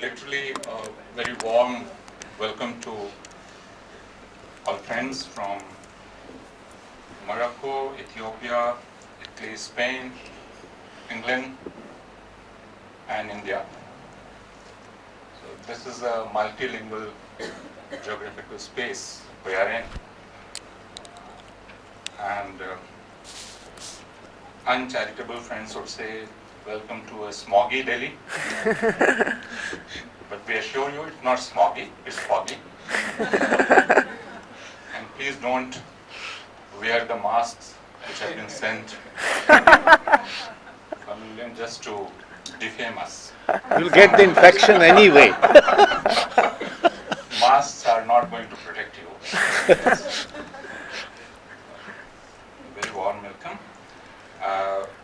literally a very warm welcome to all friends from Morocco, Ethiopia, Italy, Spain, England, and India. So this is a multilingual geographical space we are in. And uncharitable friends would say, welcome to a smoggy Delhi. But we assure you it's not smoggy, it's foggy. And please don't wear the masks which have been sent from England just to defame us. You'll get the infection anyway. Masks are not going to protect you. Very warm welcome.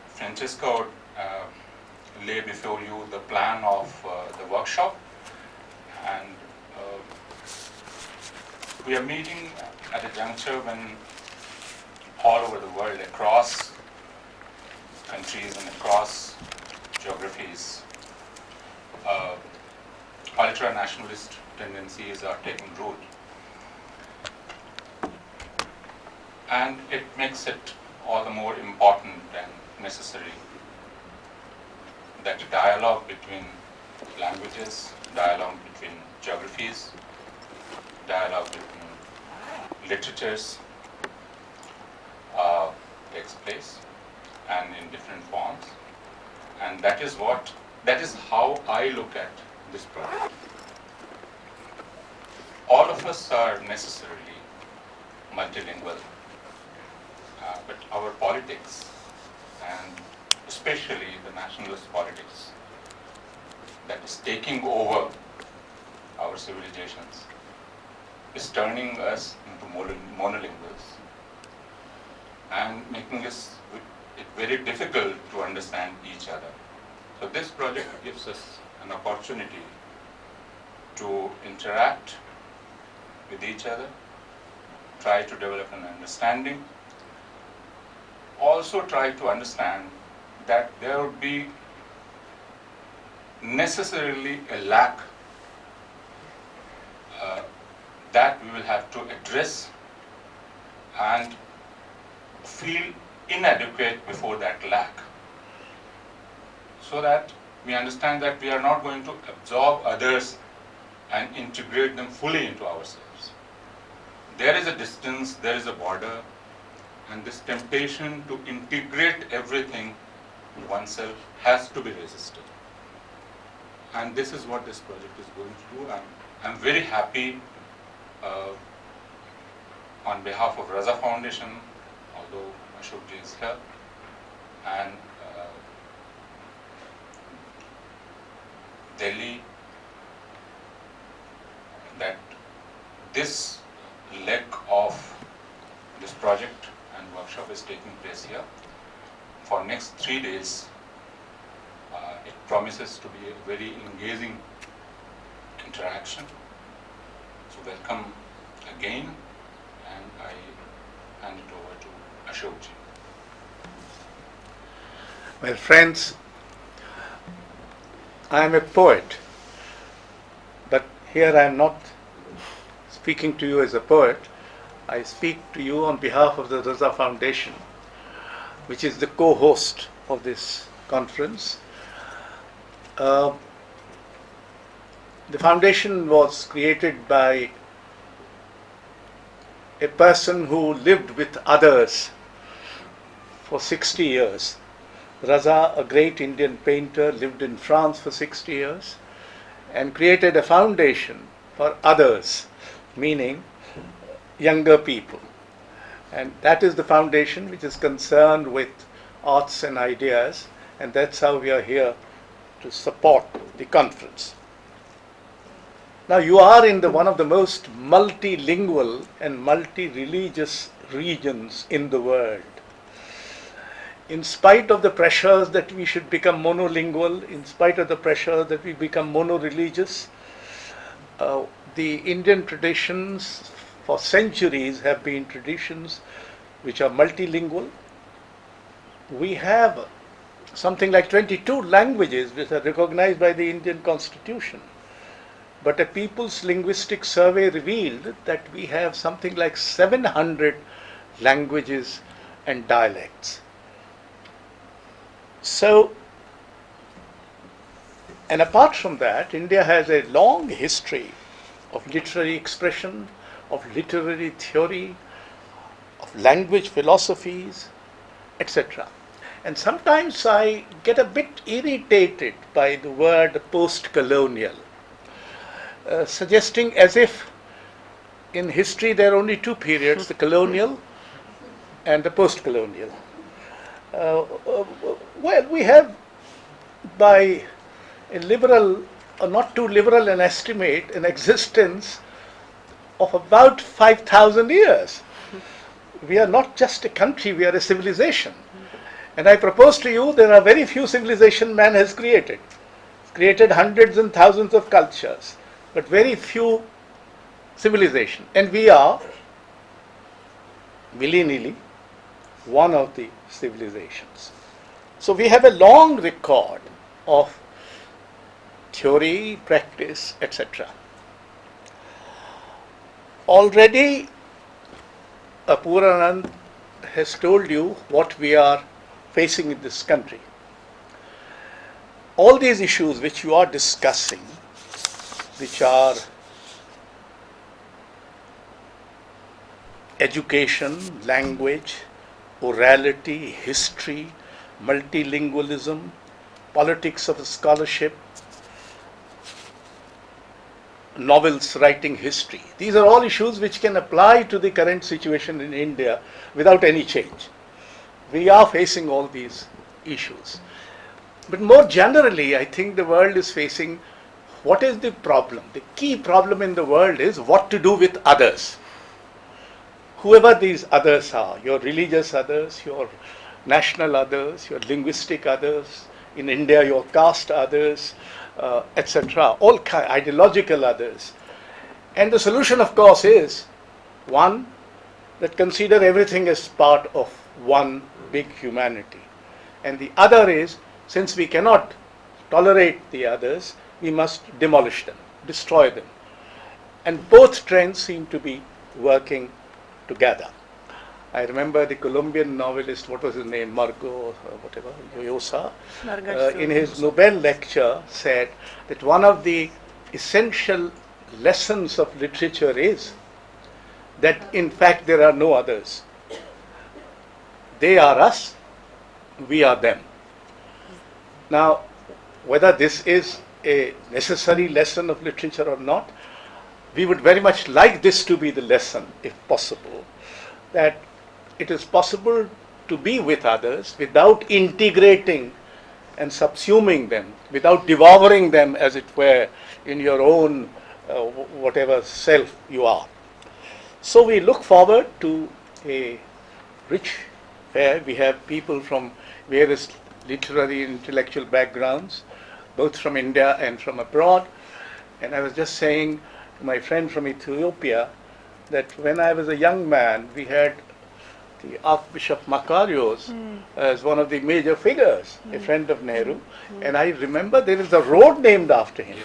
Francesco lay before you the plan of the workshop, and we are meeting at a juncture when all over the world, across countries and across geographies, ultra-nationalist tendencies are taking root. And it makes it all the more important and necessary that a dialogue between languages, dialogue between geographies, dialogue between literatures takes place, and in different forms. And that is how I look at this project. All of us are necessarily multilingual, but our politics, and especially the nationalist politics that is taking over our civilizations, is turning us into monolinguals and making it very difficult to understand each other. So this project gives us an opportunity to interact with each other, try to develop an understanding, also try to understand that there would be necessarily a lack that we will have to address and feel inadequate before that lack, so that we understand that we are not going to absorb others and integrate them fully into ourselves. There is a distance, there is a border, and this temptation to integrate everything in oneself has to be resisted. And this is what this project is going to do. I'm very happy on behalf of Raza Foundation, although Ashokji is here, and Delhi, that this leg of this project and workshop is taking place here. For next 3 days, it promises to be a very engaging interaction. So welcome again, and I hand it over to Ashokji. Well, friends, I am a poet, but here I am not speaking to you as a poet. I speak to you on behalf of the Raza Foundation, which is the co-host of this conference. The foundation was created by a person who lived with others for 60 years. Raza, a great Indian painter, lived in France for 60 years and created a foundation for others, meaning younger people. And that is the foundation which is concerned with arts and ideas, and that's how we are here to support the conference. Now, you are in one of the most multilingual and multi-religious regions in the world. In spite of the pressures that we should become monolingual, in spite of the pressure that we become mono-religious, the Indian traditions for centuries have been traditions which are multilingual. We have something like 22 languages which are recognized by the Indian Constitution. but a People's Linguistic Survey revealed that we have something like 700 languages and dialects. So, and apart from that, India has a long history of literary expression, of literary theory, of language philosophies, etc. And sometimes I get a bit irritated by the word post-colonial, suggesting as if in history there are only two periods, the colonial and the post-colonial. Well, we have, by a liberal, or not too liberal an estimate, an existence of about 5,000 years. We are not just a country, we are a civilization. And I propose to you, there are very few civilizations man has created. Created hundreds and thousands of cultures, but very few civilizations. And we are, willy-nilly, one of the civilizations. So we have a long record of theory, practice, etc. Already, Apuranand has told you what we are facing in this country. All these issues which you are discussing, which are education, language, orality, history, multilingualism, politics of scholarship, novels writing history. These are all issues which can apply to the current situation in India without any change. We are facing all these issues. But more generally, I think the world is facing, what is the problem? The key problem in the world is what to do with others. Whoever these others are, your religious others, your national others, your linguistic others, in India your caste others, etc., all ideological others. And the solution, of course, is one, that consider everything as part of one big humanity. And the other is, since we cannot tolerate the others, we must demolish them, destroy them. And both trends seem to be working together. I remember the Colombian novelist, what was his name, Margot, whatever, Llosa, in his Nobel lecture said that one of the essential lessons of literature is that in fact there are no others. They are us, we are them. Now, whether this is a necessary lesson of literature or not, we would very much like this to be the lesson, if possible, that it is possible to be with others without integrating and subsuming them, without devouring them, as it were, in your own whatever self you are. So we look forward to a rich fair. We have people from various literary and intellectual backgrounds, both from India and from abroad. And I was just saying to my friend from Ethiopia that when I was a young man, we had the Archbishop Makarios as one of the major figures, a friend of Nehru. And I remember there is a road named after him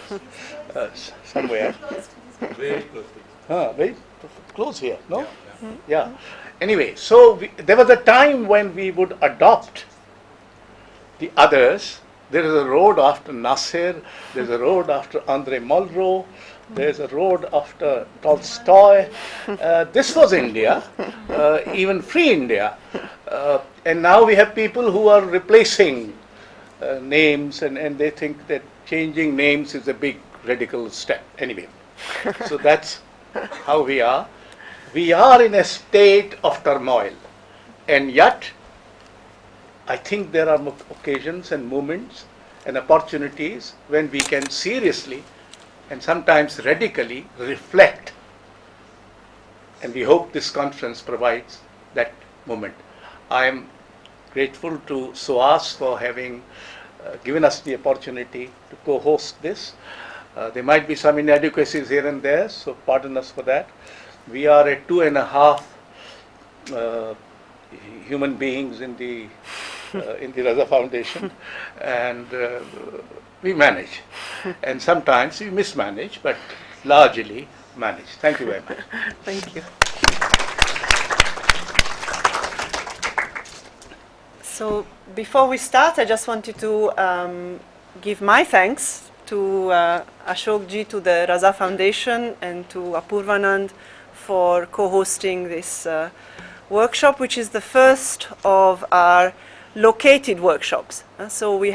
somewhere. Very close. Very close here, no? Yeah. Anyway, so there was a time when we would adopt the others. There is a road after Nasser, there's a road after Andre Malraux, there's a road after Tolstoy. This was India, even free India. And now we have people who are replacing names, and they think that changing names is a big radical step. Anyway, so that's how we are. We are in a state of turmoil, and yet I think there are occasions and moments and opportunities when we can seriously and sometimes radically reflect. And we hope this conference provides that moment. I am grateful to SOAS for having given us the opportunity to co-host this. There might be some inadequacies here and there, so pardon us for that. We are at 2.5 human beings in the in the Raza Foundation, and we manage. And sometimes we mismanage, but largely manage. Thank you very much. Thank you. So before we start, I just wanted to give my thanks to Ashokji, to the Raza Foundation, and to Apurvanand for co-hosting this workshop, which is the first of our located workshops. So we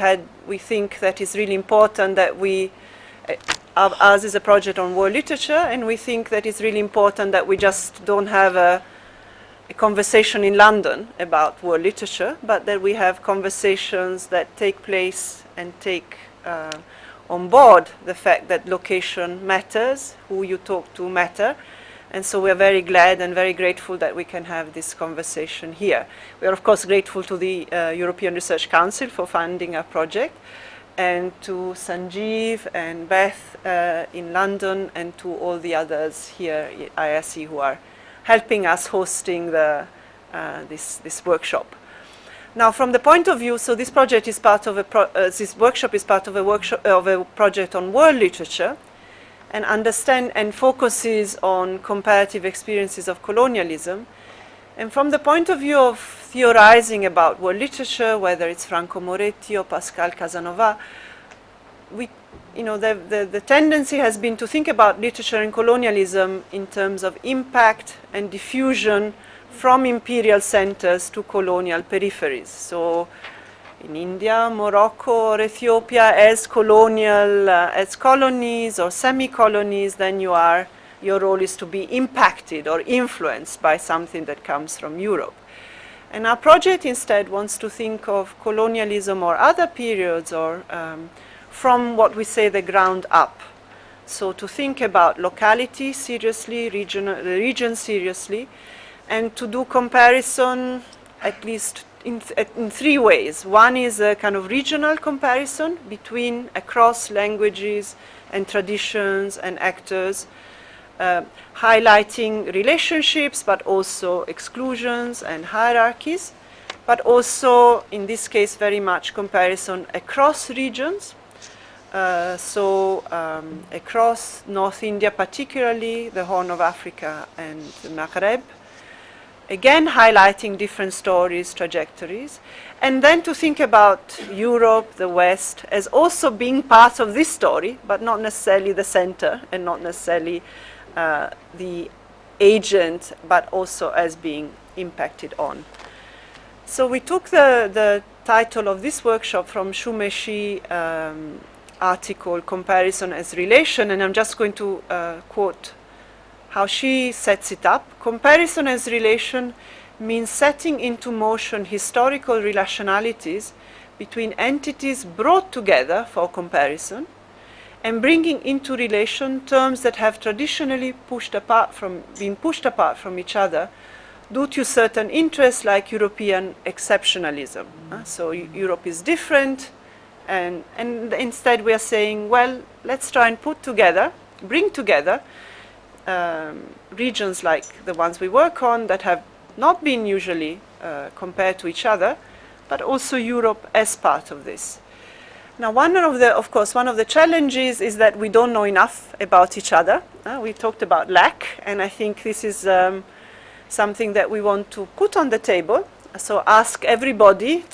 think that it's really important that ours is a project on world literature, and we think that it's really important that we just don't have a conversation in London about world literature, but that we have conversations that take place and take on board the fact that location matters, who you talk to matter. And so we're very glad and very grateful that we can have this conversation here. We are, of course, grateful to the European Research Council for funding our project, and to Sanjeev and Beth in London, and to all the others here at IRC who are helping us hosting this workshop. Now, from the point of view, so this project is part of this workshop is part of a project on world literature, and focuses on comparative experiences of colonialism. And from the point of view of theorizing about world literature, whether it's Franco Moretti or Pascal Casanova, the tendency has been to think about literature and colonialism in terms of impact and diffusion from imperial centers to colonial peripheries. So in India, Morocco, or Ethiopia, as as colonies or semi-colonies, then your role is to be impacted or influenced by something that comes from Europe. And our project instead wants to think of colonialism or other periods or from what we say the ground up. So to think about locality seriously, the region seriously, and to do comparison at least in three ways. One is a kind of regional comparison across languages and traditions and actors, highlighting relationships, but also exclusions and hierarchies, but also, in this case, very much comparison across regions. Across North India, particularly the Horn of Africa and the Maghreb, again highlighting different stories, trajectories, and then to think about Europe, the West, as also being part of this story, but not necessarily the center and not necessarily the agent, but also as being impacted on. So we took the title of this workshop from Shumeshi article, Comparison as Relation, and I'm just going to quote how she sets it up. Comparison as relation means setting into motion historical relationalities between entities brought together for comparison, and bringing into relation terms that have traditionally been pushed apart from each other due to certain interests like European exceptionalism. So Europe is different, and instead we are saying, well, let's try and bring together regions like the ones we work on that have not been usually compared to each other, but also Europe as part of this. Now, of course, one of the challenges is that we don't know enough about each other. We talked about lack, and I think this is something that we want to put on the table. So ask everybody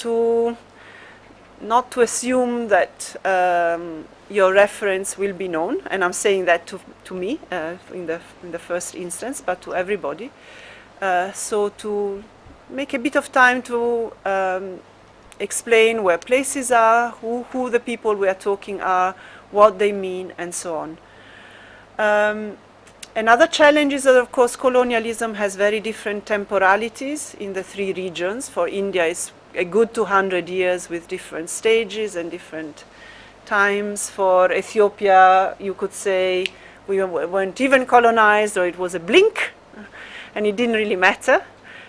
not to assume that your reference will be known, and I'm saying that to me in the first instance, but to everybody. So to make a bit of time to explain where places are, who the people we are talking are, what they mean, and so on. Another challenge is that, of course, colonialism has very different temporalities in the three regions. For India, it's a good 200 years with different stages and different times. For Ethiopia, you could say we weren't even colonized, or it was a blink, and it didn't really matter.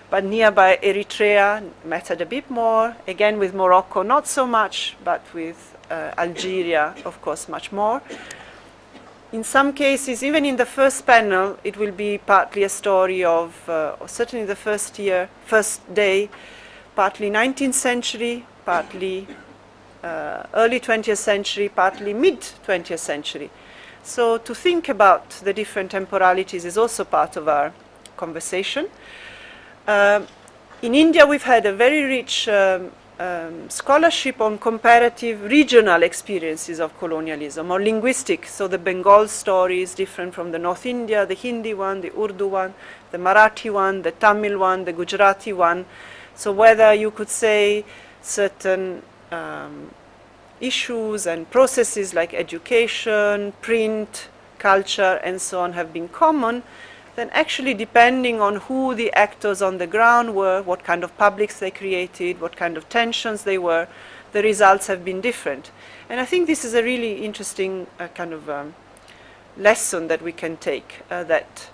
But nearby Eritrea mattered a bit more. Again, with Morocco, not so much, but with Algeria, of course, much more. In some cases, even in the first panel, it will be partly a story of, or certainly the first day, partly 19th century, partly early 20th century, partly mid-20th century. So to think about the different temporalities is also part of our conversation. In India, we've had a very rich scholarship on comparative regional experiences of colonialism, or linguistic. So the Bengal story is different from the North India, the Hindi one, the Urdu one, the Marathi one, the Tamil one, the Gujarati one. So whether you could say certain issues and processes like education, print, culture, and so on have been common, then actually depending on who the actors on the ground were, what kind of publics they created, what kind of tensions they were, the results have been different. And I think this is a really interesting kind of lesson that we can take, that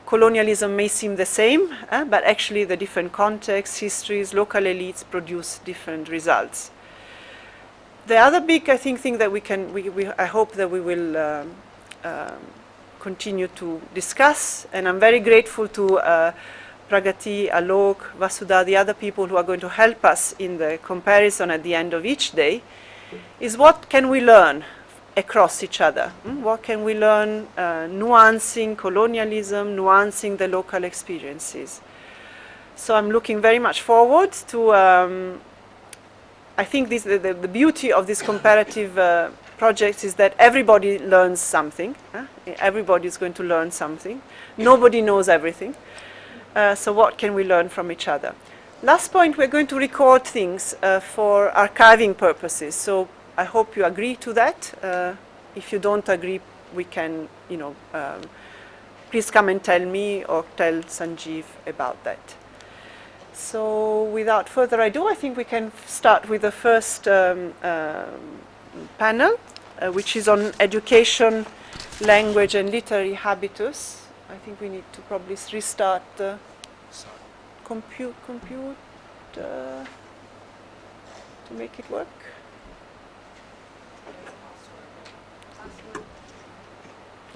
colonialism may seem the same, but actually the different contexts, histories, local elites produce different results. The other big, I think, thing that I hope that we will continue to discuss, and I'm very grateful to Pragati, Alok, Vasudha, the other people who are going to help us in the comparison at the end of each day, is what can we learn across each other? What can we learn nuancing colonialism, nuancing the local experiences? So I'm looking very much forward to, I think the beauty of this comparative projects is that everybody learns something. Everybody is going to learn something. Nobody knows everything. So what can we learn from each other? Last point, we're going to record things for archiving purposes. So I hope you agree to that. If you don't agree, we can, please come and tell me or tell Sanjeev about that. So without further ado, I think we can start with the first panel, which is on education, language, and literary habitus. I think we need to probably restart the computer to make it work.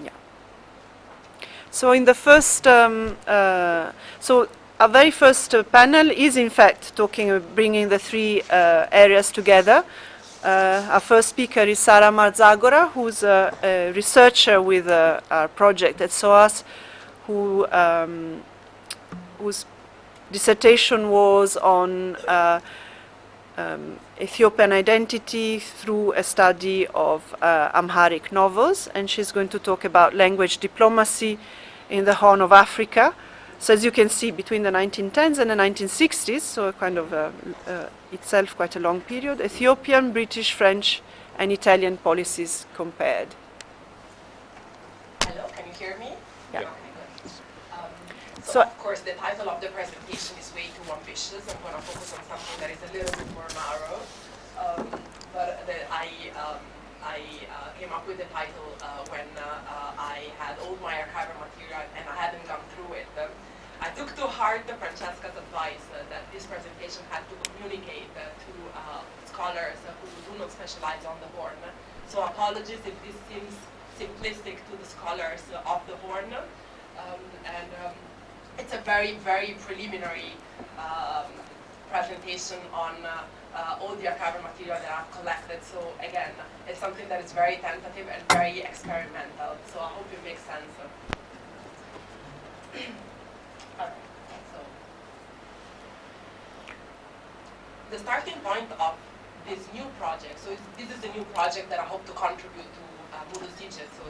Yeah. So in the first, our very first panel is in fact bringing the three areas together. Our first speaker is Sara Marzagora, who's a researcher with our project at SOAS, whose dissertation was on Ethiopian identity through a study of Amharic novels, and she's going to talk about language diplomacy in the Horn of Africa. So as you can see, between the 1910s and the 1960s, so kind of itself quite a long period, Ethiopian, British, French, and Italian policies compared. Hello, can you hear me? Yeah. Okay, good. So of course, the title of the presentation is way too ambitious. I'm going to focus on something that is a little bit more narrow. I came up with the title when I had all my archival material and I hadn't gone through it. I took to heart Francesca's advice that this presentation had to communicate to scholars who do not specialize on the Horn. So apologies if this seems simplistic to the scholars of the Horn. It's a very, very preliminary presentation on all the archival material that I've collected. So again, it's something that is very tentative and very experimental. So I hope it makes sense. So the starting point of this new project, so this is the new project that I hope to contribute to MULTILINGUAL, so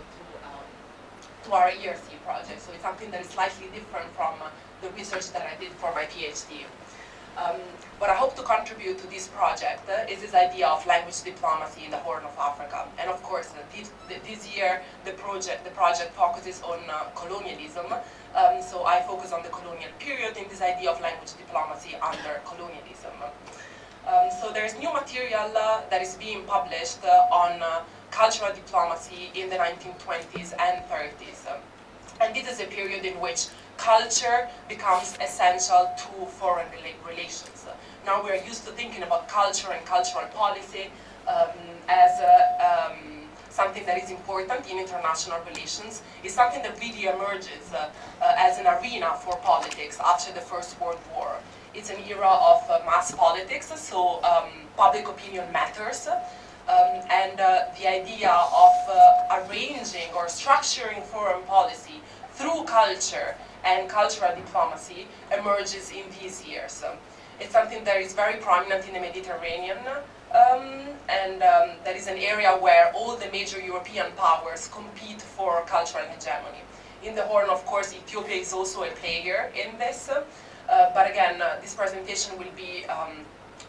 to our ERC project. So it's something that is slightly different from the research that I did for my PhD. What I hope to contribute to this project is this idea of language diplomacy in the Horn of Africa. And of course, this year the project focuses on colonialism. So I focus on the colonial period in this idea of language diplomacy under colonialism. So there's new material that is being published on cultural diplomacy in the 1920s and 30s. And this is a period in which culture becomes essential to foreign relations. Now we're used to thinking about culture and cultural policy as something that is important in international relations. It's something that really emerges as an arena for politics after the First World War. It's an era of mass politics, so public opinion matters. And the idea of arranging or structuring foreign policy through culture and cultural diplomacy emerges in these years. It's something that is very prominent in the Mediterranean, and that is an area where all the major European powers compete for cultural hegemony. In the Horn, of course, Ethiopia is also a player in this, but again, this presentation will be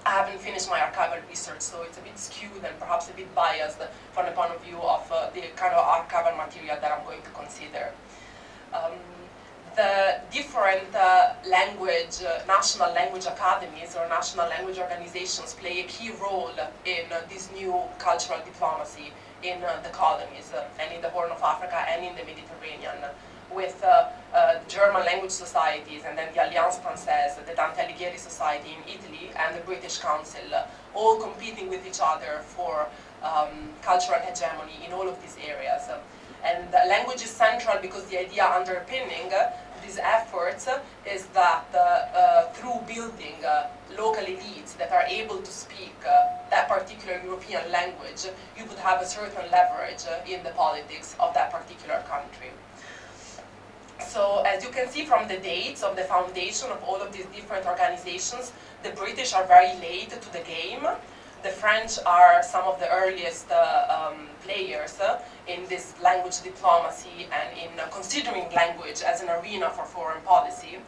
I haven't finished my archival research, so it's a bit skewed and perhaps a bit biased from the point of view of the kind of archival material that I'm going to consider. The different national language academies or national language organizations play a key role in this new cultural diplomacy in the colonies and in the Horn of Africa and in the Mediterranean, with German language societies and then the Alliance Française, the Dante Alighieri Society in Italy, and the British Council, all competing with each other for cultural hegemony in all of these areas. And language is central because the idea underpinning these efforts is that through building local elites that are able to speak that particular European language, you could have a certain leverage in the politics of that particular country. So as you can see from the dates of the foundation of all of these different organizations, the British are very late to the game. The French are some of the earliest players in this language diplomacy and in considering language as an arena for foreign policy.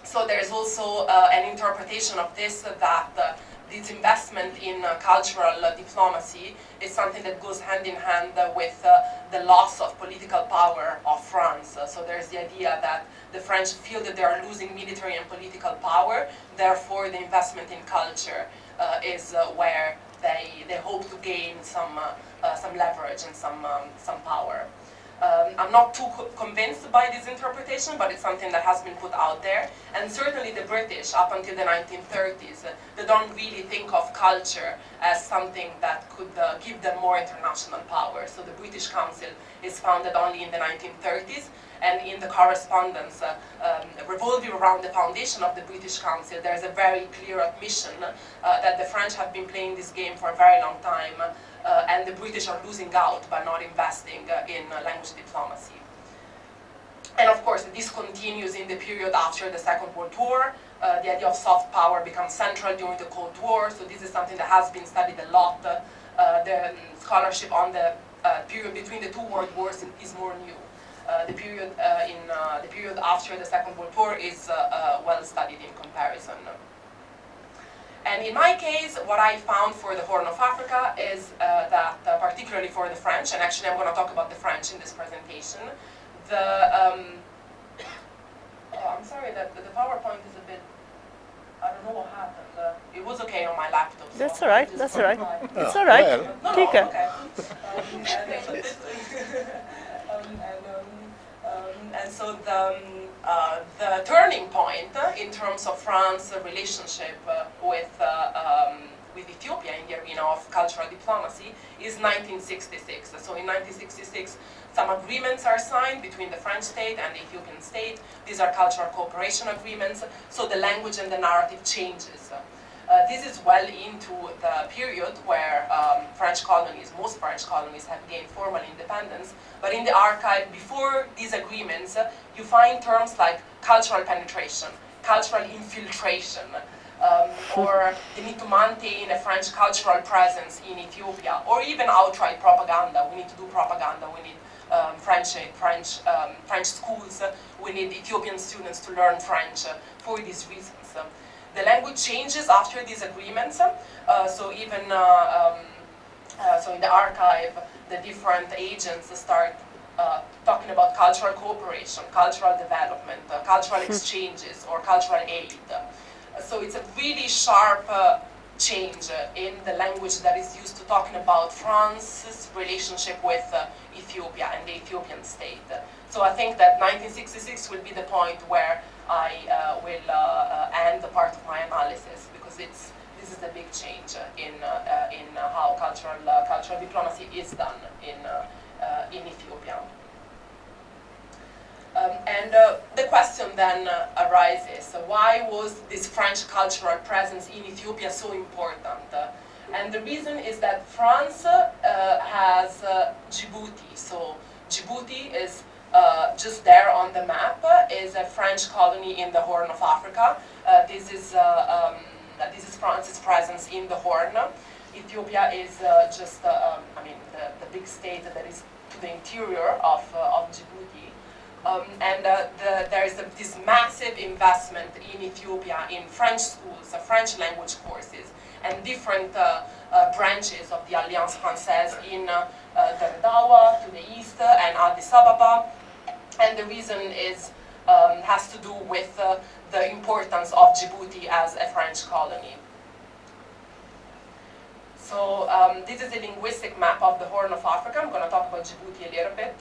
So there's also an interpretation of this that this investment in cultural diplomacy is something that goes hand in hand with the loss of political power of France. So there's the idea that the French feel that they are losing military and political power, therefore the investment in culture is where they hope to gain some leverage and some power. I'm not too convinced by this interpretation, but it's something that has been put out there. And certainly the British, up until the 1930s, they don't really think of culture as something that could give them more international power. So the British Council is founded only in the 1930s, and in the correspondence revolving around the foundation of the British Council, there's a very clear admission that the French have been playing this game for a very long time, and the British are losing out by not investing in language diplomacy. And of course, this continues in the period after the Second World War. The idea of soft power becomes central during the Cold War, so this is something that has been studied a lot. The scholarship on the period between the two world wars is more new. The period after the Second World War is well studied in comparison. And in my case, what I found for the Horn of Africa is that, particularly for the French, and actually I'm going to talk about the French in this presentation, I'm sorry that the PowerPoint is a bit, I don't know what happened. It was okay on my laptop. So That's all right, that's all right. It's all right. Well. Kika. Okay. And so the turning point in terms of France's relationship with Ethiopia in the arena of cultural diplomacy is 1966. So in 1966, some agreements are signed between the French state and the Ethiopian state. These are cultural cooperation agreements, so the language and the narrative changes. This is well into the period where most French colonies have gained formal independence, but in the archive before these agreements, you find terms like cultural penetration, cultural infiltration, or the need to maintain a French cultural presence in Ethiopia, or even outright propaganda. We need to do propaganda, we need French schools, we need Ethiopian students to learn French for these reasons. The language changes after these agreements, so even so in the archive, the different agents start talking about cultural cooperation, cultural development, cultural exchanges, or cultural aid. So it's a really sharp change in the language that is used to talking about France's relationship with Ethiopia and the Ethiopian state. So I think that 1966 will be the point where I will end the part of my analysis, because this is a big change in how cultural diplomacy is done in Ethiopia. The question then arises, why was this French cultural presence in Ethiopia so important? And the reason is that France has Djibouti. So Djibouti is just there on the map, is a French colony in the Horn of Africa. This is France's presence in the Horn. Ethiopia is just, I mean, the big state that is to the interior of Djibouti. There is this massive investment in Ethiopia in French schools, French language courses, and different branches of the Alliance Française in Gardawa to the east and Addis Ababa. And the reason has to do with the importance of Djibouti as a French colony. So this is a linguistic map of the Horn of Africa. I'm going to talk about Djibouti a little bit.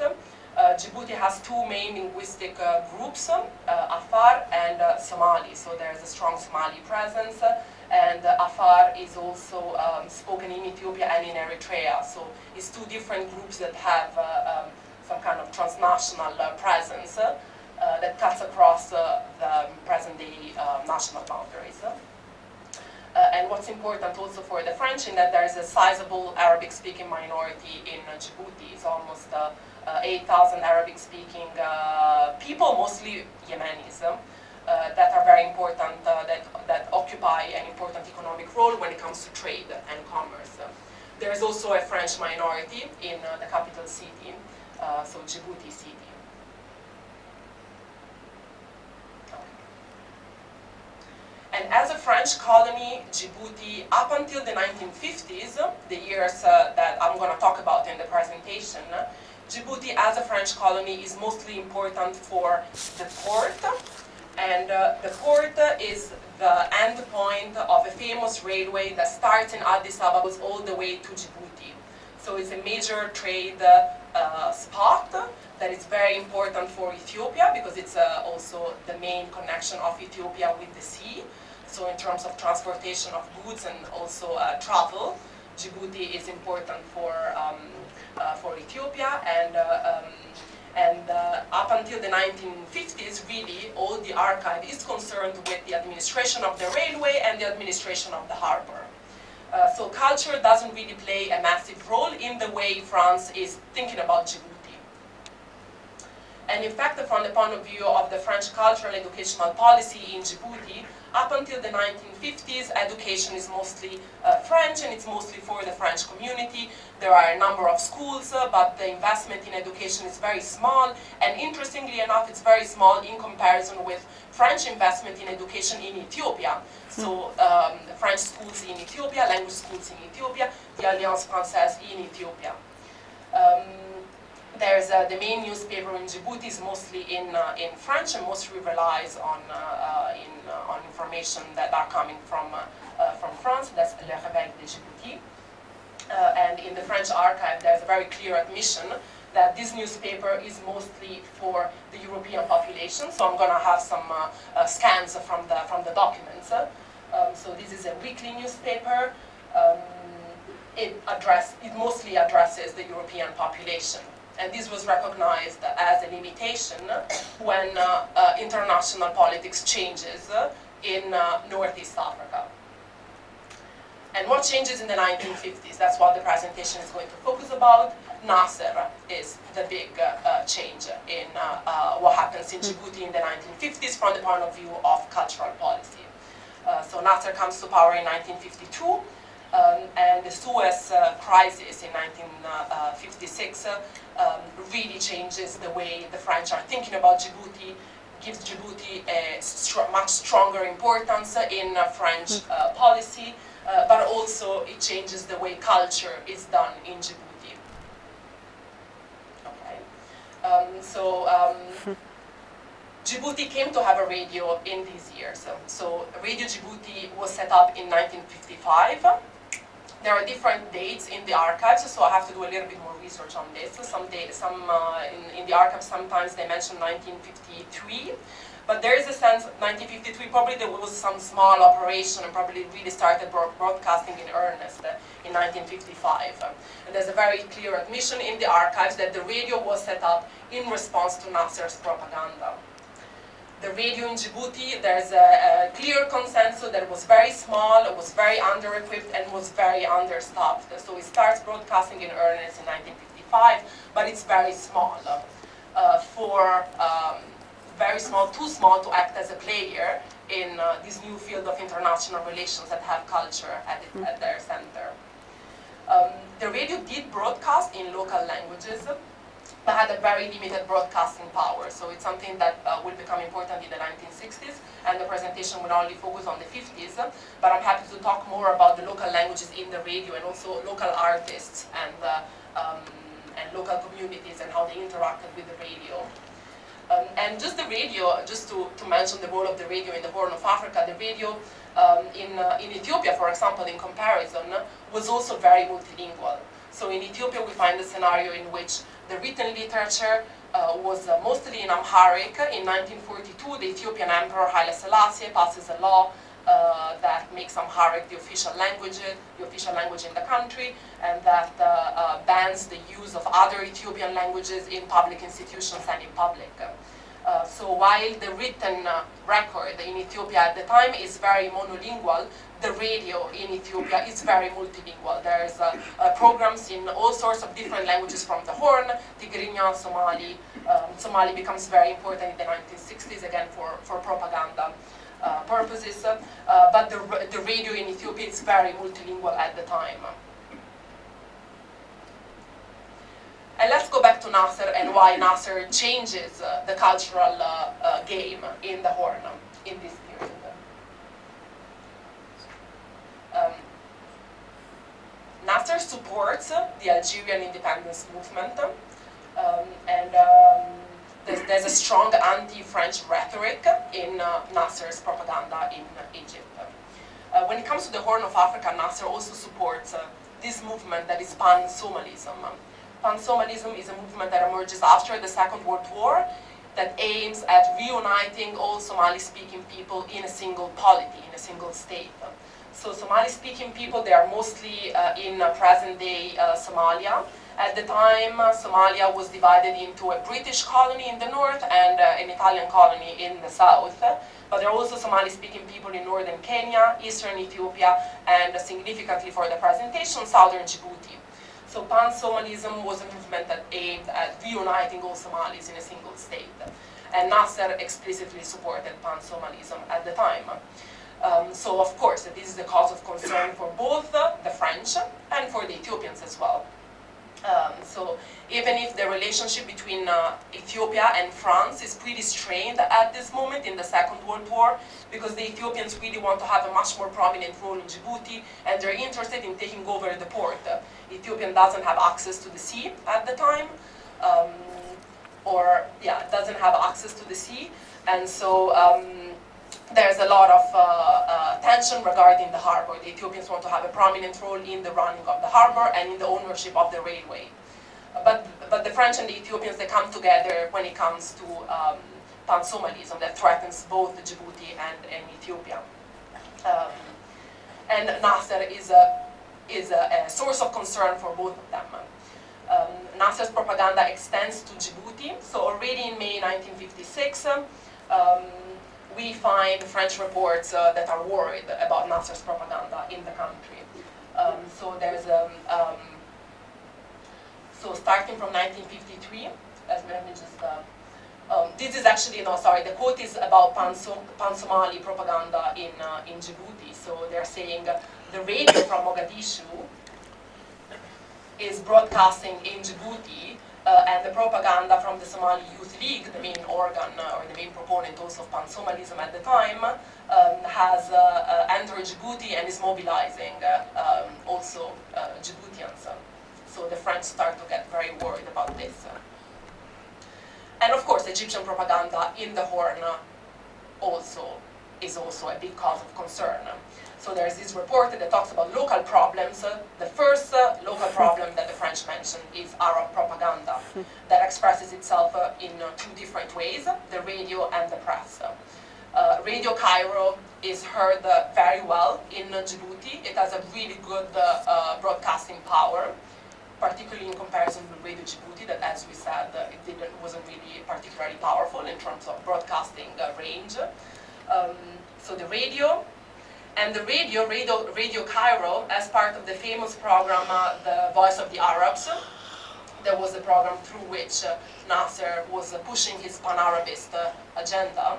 Djibouti has two main linguistic groups, Afar and Somali. So there's a strong Somali presence, and Afar is also spoken in Ethiopia and in Eritrea. So it's two different groups that have some kind of transnational presence that cuts across the present-day national boundaries. And what's important also for the French in that there is a sizable Arabic-speaking minority in Djibouti. It's almost 8,000 Arabic-speaking people, mostly Yemenis, that are very important, that occupy an important economic role when it comes to trade and commerce. There is also a French minority in the capital city, so Djibouti city. And as a French colony, Djibouti, up until the 1950s, the years that I'm going to talk about in the presentation, Djibouti as a French colony is mostly important for the port. And the port is the end point of a famous railway that starts in Addis Ababa, goes all the way to Djibouti. So it's a major trade spot that is very important for Ethiopia because it's also the main connection of Ethiopia with the sea. So in terms of transportation of goods and also travel, Djibouti is important for Ethiopia. And up until the 1950s, really, all the archive is concerned with the administration of the railway and the administration of the harbor. So culture doesn't really play a massive role in the way France is thinking about Djibouti. And in fact, from the point of view of the French cultural educational policy in Djibouti, up until the 1950s, education is mostly French, and it's mostly for the French community. There are a number of schools, but the investment in education is very small, and interestingly enough, it's very small in comparison with French investment in education in Ethiopia. So the French schools in Ethiopia, language schools in Ethiopia, the Alliance Française in Ethiopia. There's the main newspaper in Djibouti is mostly in French and mostly relies on information that are coming from France. That's Le Réveil de Djibouti. And in the French archive, there's a very clear admission that this newspaper is mostly for the European population. So I'm going to have some scans from the documents. So this is a weekly newspaper. It mostly addresses the European population. And this was recognized as a limitation when international politics changes in Northeast Africa. And what changes in the 1950s? That's what the presentation is going to focus about. Nasser is the big change in what happens in Djibouti in the 1950s from the point of view of cultural policy. So Nasser comes to power in 1952. And the Suez crisis in 1956 really changes the way the French are thinking about Djibouti, gives Djibouti a much stronger importance in French policy, but also it changes the way culture is done in Djibouti. Okay. Djibouti came to have a radio in these years. So Radio Djibouti was set up in 1955. There are different dates in the archives, so I have to do a little bit more research on this. In the archives, sometimes they mention 1953, But there is a sense, 1953, probably there was some small operation and probably really started broadcasting in earnest in 1955. And there's a very clear admission in the archives that the radio was set up in response to Nasser's propaganda. The radio in Djibouti, there's a clear consensus that it was very small, it was very under-equipped, and was very understaffed. So it starts broadcasting in earnest in 1955, but it's very small. Very small, too small to act as a player in this new field of international relations that have culture at their center. The radio did broadcast in local languages, but had a very limited broadcasting power. So it's something that will become important in the 1960s, and the presentation will only focus on the 50s. But I'm happy to talk more about the local languages in the radio and also local artists and local communities and how they interacted with the radio. And just the radio, just to mention the role of the radio in the Horn of Africa, the radio in Ethiopia, for example, in comparison, was also very multilingual. So in Ethiopia we find a scenario in which the written literature was mostly in Amharic. In 1942, the Ethiopian Emperor Haile Selassie passes a law that makes Amharic the official language in the country, and that bans the use of other Ethiopian languages in public institutions and in public. So while the written record in Ethiopia at the time is very monolingual, the radio in Ethiopia is very multilingual. There's programs in all sorts of different languages from the Horn, Tigrinya, Somali. Somali becomes very important in the 1960s, again for propaganda purposes. But the radio in Ethiopia is very multilingual at the time. And let's go back to Nasser and why Nasser changes the cultural game in the Horn in this period. Nasser supports the Algerian independence movement, there's a strong anti-French rhetoric in Nasser's propaganda in Egypt. When it comes to the Horn of Africa, Nasser also supports this movement that is pan-Somalism. Pan-Somalism is a movement that emerges after the Second World War that aims at reuniting all Somali-speaking people in a single polity, in a single state. So Somali-speaking people, they are mostly in present-day Somalia. At the time, Somalia was divided into a British colony in the north and an Italian colony in the south. But there are also Somali-speaking people in northern Kenya, eastern Ethiopia, and significantly for the presentation, southern Djibouti. So pan-Somalism was a movement that aimed at reuniting all Somalis in a single state. And Nasser explicitly supported pan-Somalism at the time. So of course, this is a cause of concern for both the French and for the Ethiopians as well. So even if the relationship between Ethiopia and France is pretty strained at this moment in the Second World War, because the Ethiopians really want to have a much more prominent role in Djibouti, and they're interested in taking over the port. Ethiopia doesn't have access to the sea at the time, doesn't have access to the sea, and so there's a lot of tension regarding the harbor. The Ethiopians want to have a prominent role in the running of the harbor and in the ownership of the railway. But the French and the Ethiopians, they come together when it comes to pan-Somalism that threatens both Djibouti and Ethiopia. And Nasser is a source of concern for both of them. Nasser's propaganda extends to Djibouti. So already in May 1956, we find French reports that are worried about Nasser's propaganda in the country. So there's so starting from 1953, let me just, this is actually, no, sorry, the quote is about pan-Somali propaganda in Djibouti. So they're saying the radio from Mogadishu is broadcasting in Djibouti, and the propaganda from the Somali Youth League, the main organ or the main proponent also of pan-Somalism at the time, has entered Djibouti and is mobilizing also Djiboutians. So the French start to get very worried about this. And of course, Egyptian propaganda in the Horn is also a big cause of concern. So there's this report that talks about local problems. The first local problem that the French mention is Arab propaganda that expresses itself in two different ways, the radio and the press. Radio Cairo is heard very well in Djibouti. It has a really good broadcasting power, particularly in comparison with Radio Djibouti, that, as we said, wasn't really particularly powerful in terms of broadcasting range. So the radio, and the Radio Cairo, as part of the famous program, The Voice of the Arabs. There was a program through which Nasser was pushing his pan-Arabist agenda.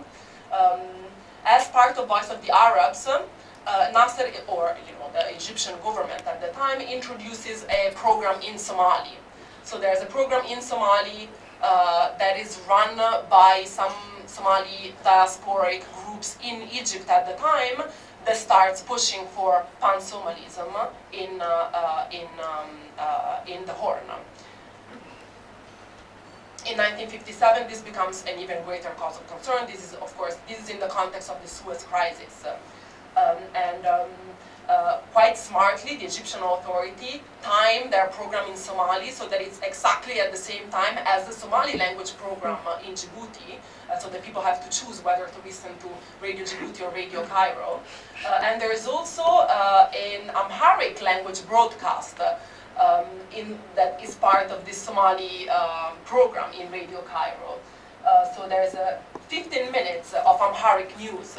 As part of Voice of the Arabs, Nasser, or the Egyptian government at the time, introduces a program in Somali. So there's a program in Somali that is run by some Somali diasporic groups in Egypt at the time that starts pushing for pan-Somalism in the Horn. In 1957, this becomes an even greater cause of concern. This is, of course, in the context of the Suez Crisis. Quite smartly, the Egyptian authority timed their program in Somali so that it's exactly at the same time as the Somali language program in Djibouti, so that people have to choose whether to listen to Radio Djibouti or Radio Cairo. And there is also an Amharic language broadcast that is part of this Somali program in Radio Cairo. So there's 15 minutes of Amharic news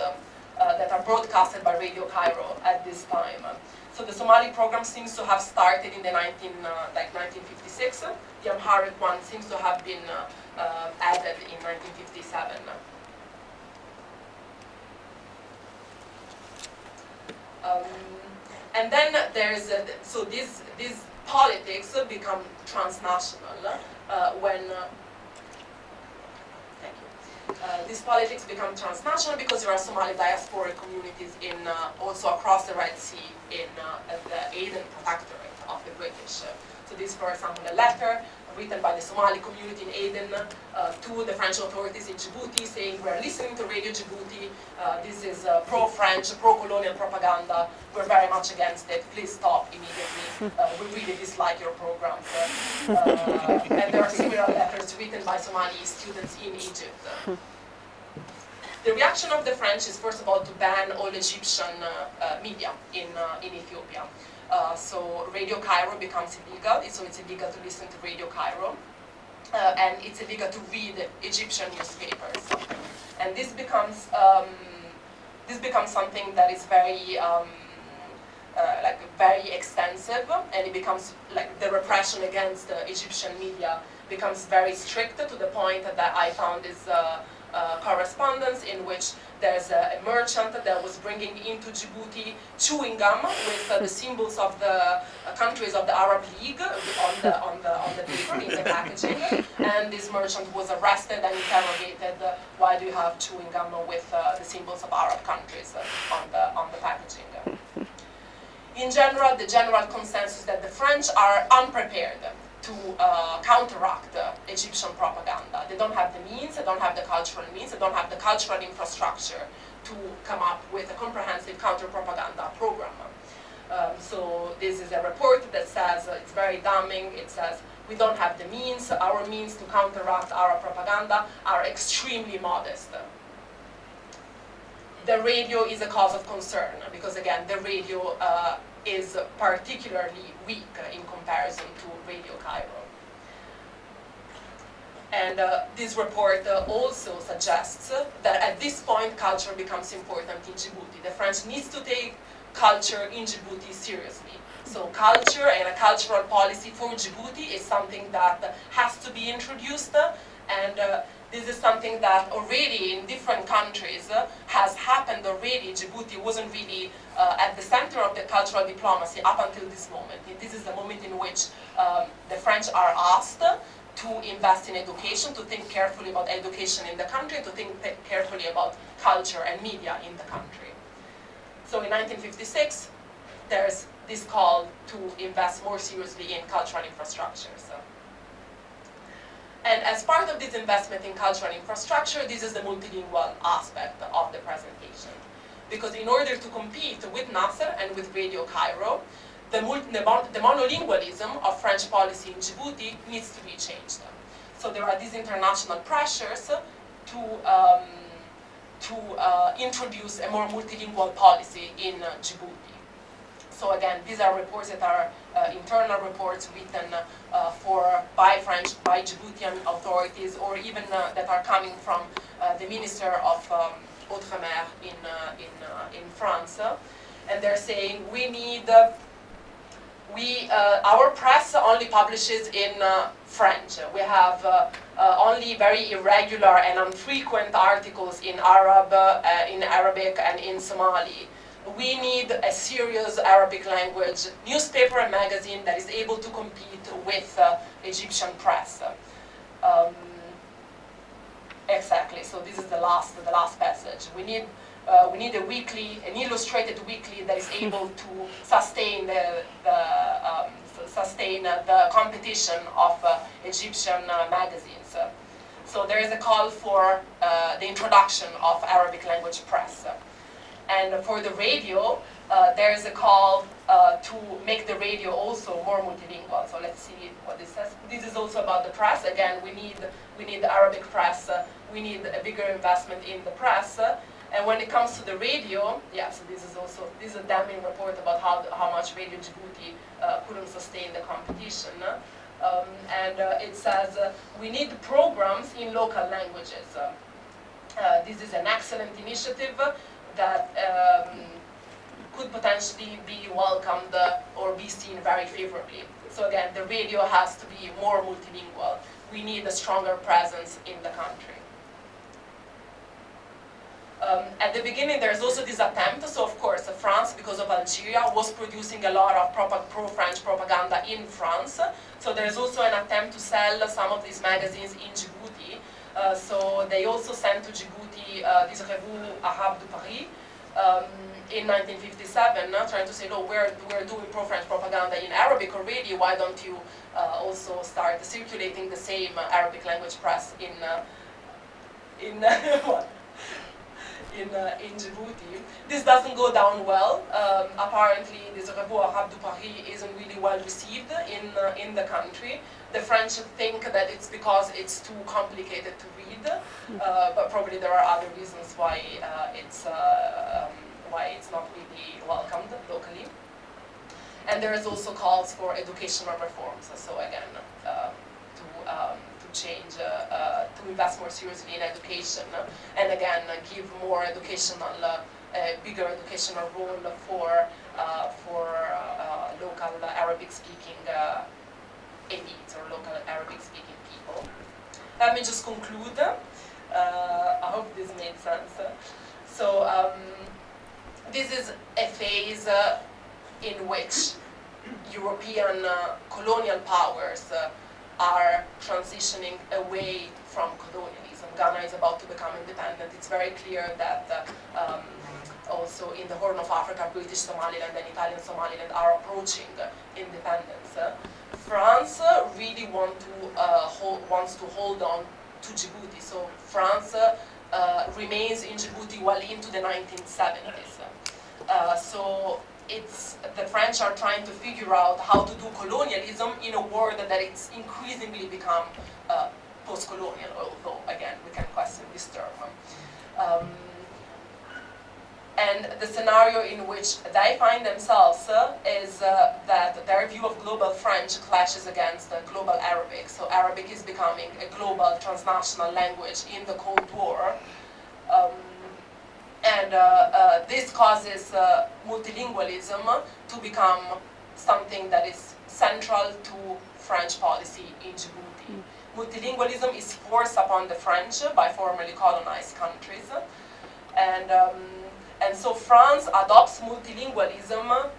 that are broadcasted by Radio Cairo at this time. So the Somali program seems to have started in the 1956. The Amharic one seems to have been added in 1957. And then there's so these politics become transnational when. These politics become transnational because there are Somali diasporic communities in also across the Red Sea in the Aden Protectorate of the British. So this, for example, a letter written by the Somali community in Aden to the French authorities in Djibouti saying, we're listening to Radio Djibouti, this is pro-French, pro-colonial propaganda, we're very much against it, please stop immediately, we really dislike your programs. And there are similar letters written by Somali students in Egypt. The reaction of the French is, first of all, to ban all Egyptian media in Ethiopia. So Radio Cairo becomes illegal, so it's illegal to listen to Radio Cairo, and it's illegal to read Egyptian newspapers. And this becomes something that is very very extensive, and it becomes like the repression against Egyptian media becomes very strict, to the point that I found this correspondence in which there's a merchant that was bringing into Djibouti chewing gum with the symbols of the countries of the Arab League on the paper in the packaging, and this merchant was arrested and interrogated. Why do you have chewing gum with the symbols of Arab countries on the packaging? In general, the general consensus is that the French are unprepared to counteract Egyptian propaganda. They don't have the means, they don't have the cultural means, they don't have the cultural infrastructure to come up with a comprehensive counter-propaganda program. So this is a report that says, it's very damning, it says, we don't have the means, our means to counteract our propaganda are extremely modest. The radio is a cause of concern, because again, the radio is particularly weak in comparison to Radio Cairo. And this report also suggests that at this point culture becomes important in Djibouti. The French needs to take culture in Djibouti seriously. So culture and a cultural policy for Djibouti is something that has to be introduced, and this is something that already in different countries has happened already. Djibouti wasn't really at the center of the cultural diplomacy up until this moment. This is the moment in which the French are asked to invest in education, to think carefully about education in the country, to think carefully about culture and media in the country. So in 1956, there's this call to invest more seriously in cultural infrastructures. And as part of this investment in cultural infrastructure, this is the multilingual aspect of the presentation. because in order to compete with Nasser and with Radio Cairo, the monolingualism of French policy in Djibouti needs to be changed. So there are these international pressures to introduce a more multilingual policy in Djibouti. So again, these are reports that are internal reports written by Djiboutian authorities, or even that are coming from the Minister of Outre-mer in France. And they're saying our press only publishes in French. We have only very irregular and infrequent articles in Arabic and in Somali. We need a serious Arabic language newspaper and magazine that is able to compete with Egyptian press. Exactly. So this is the last passage. We need an illustrated weekly that is able to sustain the competition of Egyptian magazines. So there is a call for the introduction of Arabic language press. And for the radio, there is a call to make the radio also more multilingual. So let's see what this says. This is also about the press. Again, we need Arabic press. We need a bigger investment in the press. And when it comes to the radio, yeah, so this is a damning report about how much Radio Djibouti couldn't sustain the competition. It says we need programs in local languages. This is an excellent initiative that could potentially be welcomed or be seen very favorably. So again, the radio has to be more multilingual. We need a stronger presence in the country. At the beginning, there's also this attempt. So of course, France, because of Algeria, was producing a lot of pro-French propaganda in France. So there's also an attempt to sell some of these magazines in Djibouti. So they also sent to Djibouti this Revue Arabe de Paris in 1957, trying to say, no, we're doing pro-French propaganda in Arabic already. Why don't you also start circulating the same Arabic language press in Djibouti? This doesn't go down well. Apparently, this Revue Arabe de Paris isn't really well received in the country. The French think that it's because it's too complicated to read, but probably there are other reasons why it's not really welcomed locally. And there is also calls for educational reforms. So again, to change, to invest more seriously in education, and again give more educational, bigger educational role for local Arabic-speaking elites or local Arabic-speaking people. Let me just conclude. I hope this made sense. So this is a phase in which European colonial powers are transitioning away from colonialism. Ghana is about to become independent. It's very clear that also in the Horn of Africa, British Somaliland and Italian Somaliland are approaching independence. France really wants to hold on to Djibouti. So France remains in Djibouti well into the 1970s. So the French are trying to figure out how to do colonialism in a world that it's increasingly become post-colonial, although again we can question this term. And the scenario in which they find themselves is that their view of global French clashes against global Arabic. So Arabic is becoming a global transnational language in the Cold War. This causes multilingualism to become something that is central to French policy in Djibouti. Multilingualism is forced upon the French by formerly colonized countries. And so France adopts multilingualism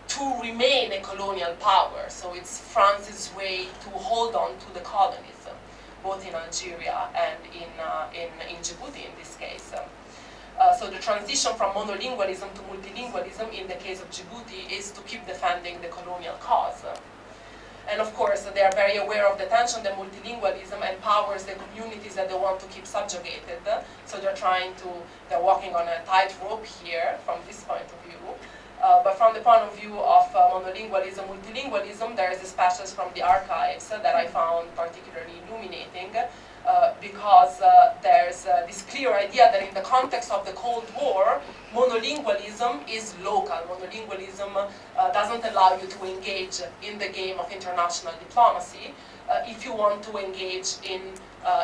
to remain a colonial power. So it's France's way to hold on to the colonies, both in Algeria and in Djibouti in this case. So the transition from monolingualism to multilingualism in the case of Djibouti is to keep defending the colonial cause. And of course, they are very aware of the tension that multilingualism empowers the communities that they want to keep subjugated. So they're walking on a tightrope here from this point of view. But from the point of view of monolingualism, multilingualism, there is this passage from the archives that I found particularly illuminating because there's this clear idea that in the context of the Cold War, monolingualism is local. Monolingualism doesn't allow you to engage in the game of international diplomacy. If you want to engage in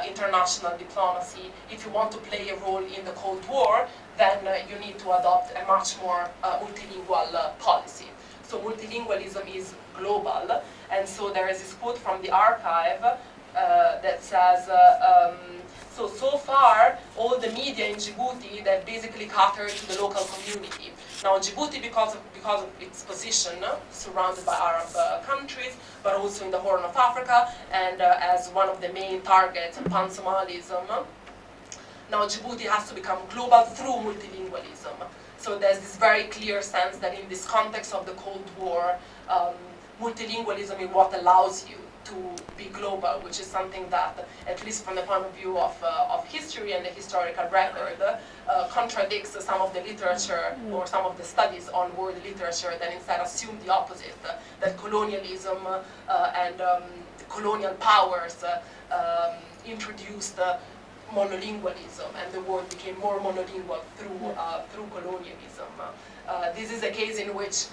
international diplomacy, if you want to play a role in the Cold War, then you need to adopt a much more multilingual policy. So multilingualism is global, and so there is this quote from the archive that says, so far, all the media in Djibouti that basically cater to the local community. Now, Djibouti, because of its position, surrounded by Arab countries, but also in the Horn of Africa, and as one of the main targets of pan-Somalism, now Djibouti has to become global through multilingualism. So there's this very clear sense that in this context of the Cold War, multilingualism is what allows you to be global, which is something that, at least from the point of view of history and the historical record, contradicts some of the literature or some of the studies on world literature that instead assume the opposite, that colonialism and colonial powers introduced monolingualism, and the world became more monolingual through colonialism. This is a case in which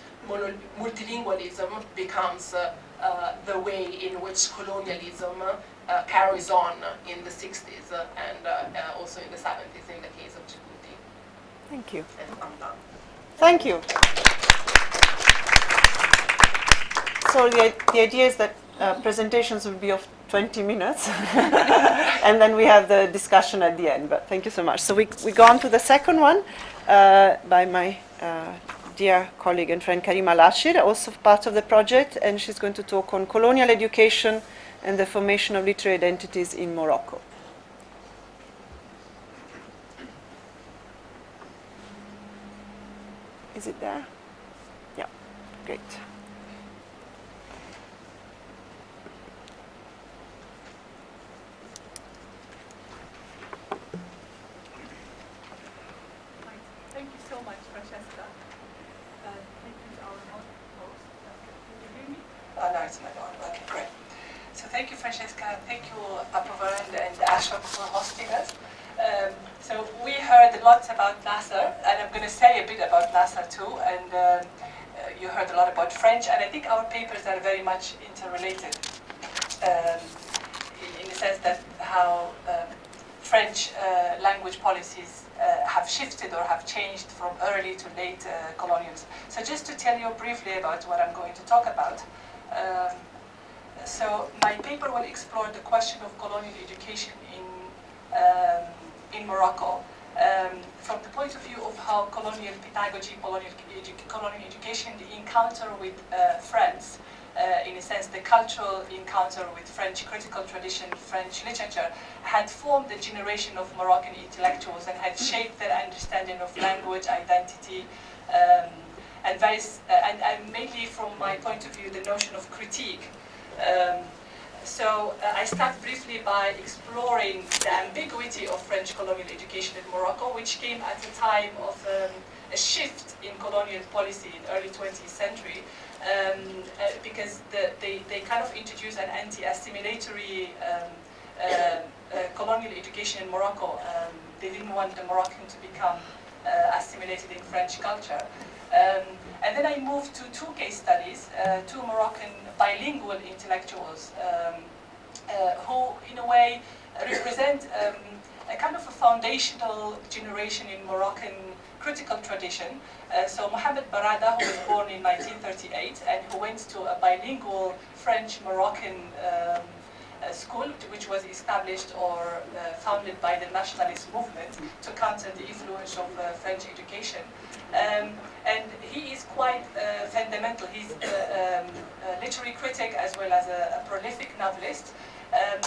multilingualism becomes the way in which colonialism carries on in the 60s and also in the 70s in the case of Djibouti. Thank you. And I'm done. Thank you. So the idea is that presentations will be of 20 minutes, and then we have the discussion at the end. But thank you so much. So we go on to the second one by my dear colleague and friend Karima Lashir, also part of the project, and she's going to talk on colonial education and the formation of literary identities in Morocco. Is it there? Yeah, great. Thank you so much, Francesca. Thank you to our host. Can you hear me? No, it's not on. Okay, great. So thank you, Francesca. Thank you, Apovar and Ashok for hosting us. So we heard lots about Nasser, and I'm going to say a bit about Nasser too. And you heard a lot about French, and I think our papers are very much interrelated in the sense that how French language policies have shifted or have changed from early to late colonialism. So just to tell you briefly about what I'm going to talk about. So my paper will explore the question of colonial education in Morocco from the point of view of how colonial pedagogy, colonial education, the encounter with France, in a sense the cultural encounter with French critical tradition, French literature, had formed a generation of Moroccan intellectuals and had shaped their understanding of language, identity, and mainly from my point of view the notion of critique. So I start briefly by exploring the ambiguity of French colonial education in Morocco, which came at a time of a shift in colonial policy in early 20th century, because they kind of introduced an anti-assimilatory colonial education in Morocco. They didn't want the Moroccan to become assimilated in French culture. And then I moved to two case studies, two Moroccan bilingual intellectuals who, in a way, represent a kind of a foundational generation in Moroccan critical tradition. So Mohamed Barada, who was born in 1938 and who went to a bilingual French-Moroccan school, which was established or founded by the nationalist movement to counter the influence of French education. And he is quite fundamental. He's a literary critic as well as a prolific novelist.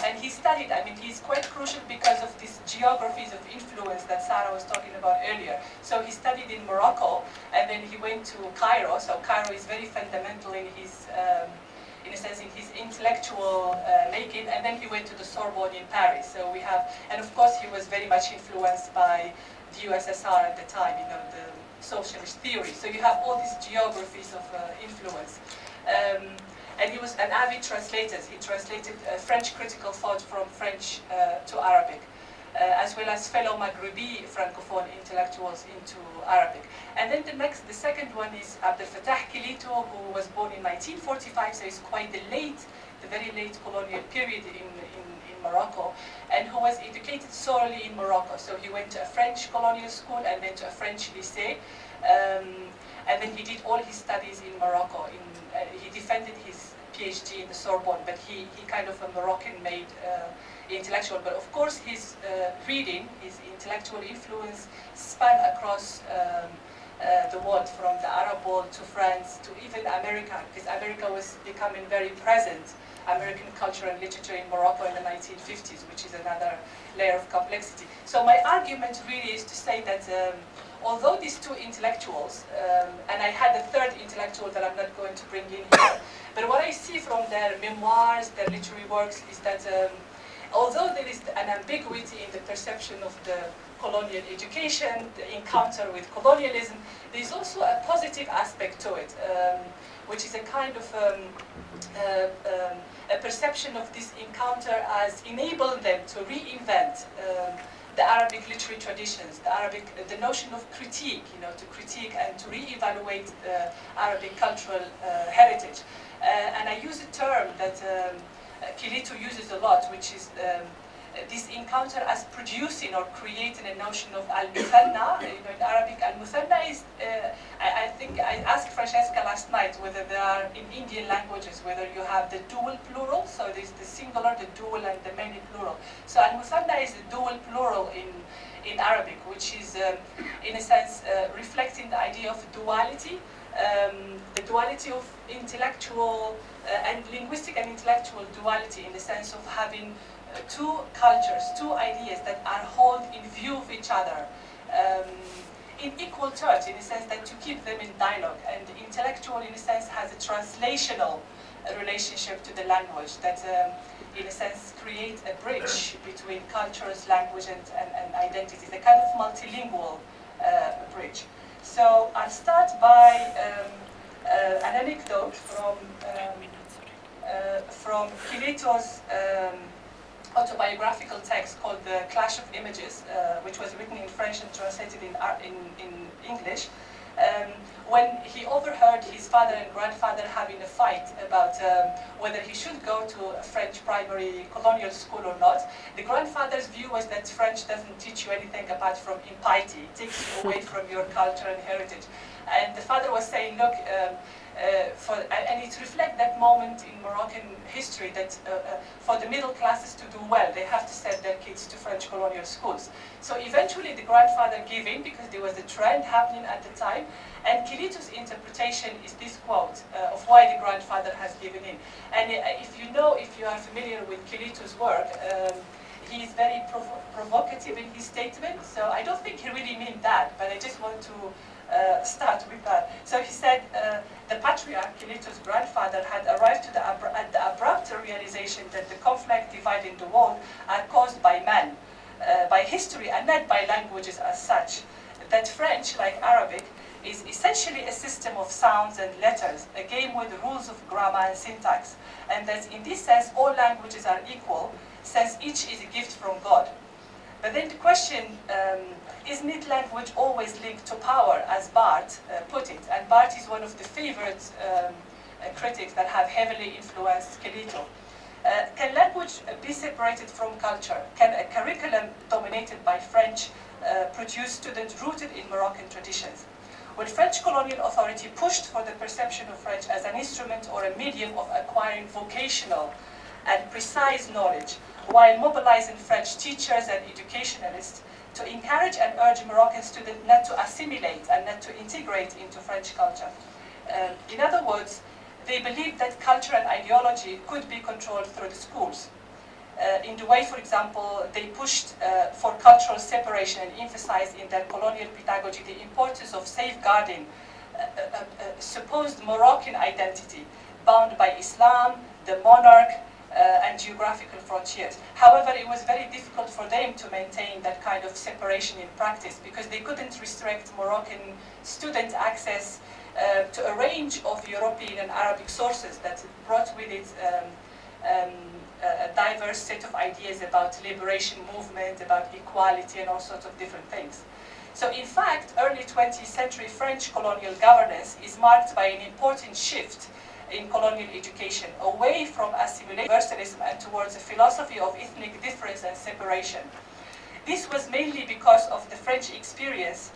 And he studied, I mean, he's quite crucial because of these geographies of influence that Sarah was talking about earlier. So he studied in Morocco, and then he went to Cairo. So Cairo is very fundamental in his in a sense, in his intellectual making, and then he went to the Sorbonne in Paris. So we have, and of course he was very much influenced by the USSR at the time, you know, the socialist theory. So you have all these geographies of influence. And he was an avid translator. He translated French critical thought from French to Arabic, as well as fellow Maghrebi Francophone intellectuals into Arabic. And then the second one is Abdel Fattah Kilito, who was born in 1945, so it's quite the very late colonial period in Morocco, and who was educated solely in Morocco. So he went to a French colonial school and then to a French lycée. And then he did all his studies in Morocco. He defended his PhD in the Sorbonne, but he kind of a Moroccan-made intellectual. But of course, his reading, his intellectual influence span across the world, from the Arab world to France to even America, because America was becoming very present, American culture and literature in Morocco in the 1950s, which is another layer of complexity. So my argument really is to say that although these two intellectuals, and I had a third intellectual that I'm not going to bring in here, but what I see from their memoirs, their literary works, is that although there is an ambiguity in the perception of the colonial education, the encounter with colonialism, there is also a positive aspect to it, which is a kind of a perception of this encounter as enabling them to reinvent the Arabic literary traditions, the notion of critique, you know, to critique and to reevaluate Arabic cultural heritage. And I use a term that Kilito uses a lot, which is this encounter as producing or creating a notion of al-muthanna. You know, in Arabic, al-muthanna is, I think I asked Francesca last night whether there are, in Indian languages, whether you have the dual plural, so there's the singular, the dual, and the many plural. So al-muthanna is the dual plural in Arabic, which is, in a sense, reflecting the idea of duality, the duality of intellectual and linguistic and intellectual duality, in the sense of having two cultures, two ideas that are held in view of each other in equal terms, in the sense that to keep them in dialogue. And the intellectual, in a sense, has a translational relationship to the language that, in a sense, creates a bridge between cultures, language, and identities, a kind of multilingual bridge. So I'll start by an anecdote from Kilito's autobiographical text called The Clash of Images, which was written in French and translated in English, when he overheard his father and grandfather having a fight about whether he should go to a French primary colonial school or not. The grandfather's view was that French doesn't teach you anything apart from impiety. It takes you away from your culture and heritage. And the father was saying, look, and it reflects that moment in Moroccan history that for the middle classes to do well, they have to send their kids to French colonial schools. So eventually the grandfather gave in because there was a trend happening at the time. And Kilito's interpretation is this quote of why the grandfather has given in. And if you are familiar with Kilito's work, he is very provocative in his statement. So I don't think he really meant that, but I just want to start with that. So he said the patriarch, Kilito's grandfather, had arrived at the abrupt realization that the conflict dividing the world are caused by man, by history, and not by languages as such. That French, like Arabic, is essentially a system of sounds and letters, a game with rules of grammar and syntax, and that in this sense all languages are equal, since each is a gift from God. But then the question, isn't language always linked to power, as Barthes put it? And Barthes is one of the favorite critics that have heavily influenced Kilito. Can language be separated from culture? Can a curriculum dominated by French produce students rooted in Moroccan traditions? When French colonial authority pushed for the perception of French as an instrument or a medium of acquiring vocational and precise knowledge, while mobilizing French teachers and educationalists to encourage and urge Moroccan students not to assimilate and not to integrate into French culture. In other words, they believed that culture and ideology could be controlled through the schools. In the way, for example, they pushed for cultural separation and emphasized in their colonial pedagogy the importance of safeguarding supposed Moroccan identity. bound by Islam, the monarch, and geographical frontiers. However, it was very difficult for them to maintain that kind of separation in practice because they couldn't restrict Moroccan student access to a range of European and Arabic sources that brought with it a diverse set of ideas about liberation movement, about equality, and all sorts of different things. So in fact, early 20th century French colonial governance is marked by an important shift in colonial education, away from assimilation universalism and towards a philosophy of ethnic difference and separation. This was mainly because of the French experience,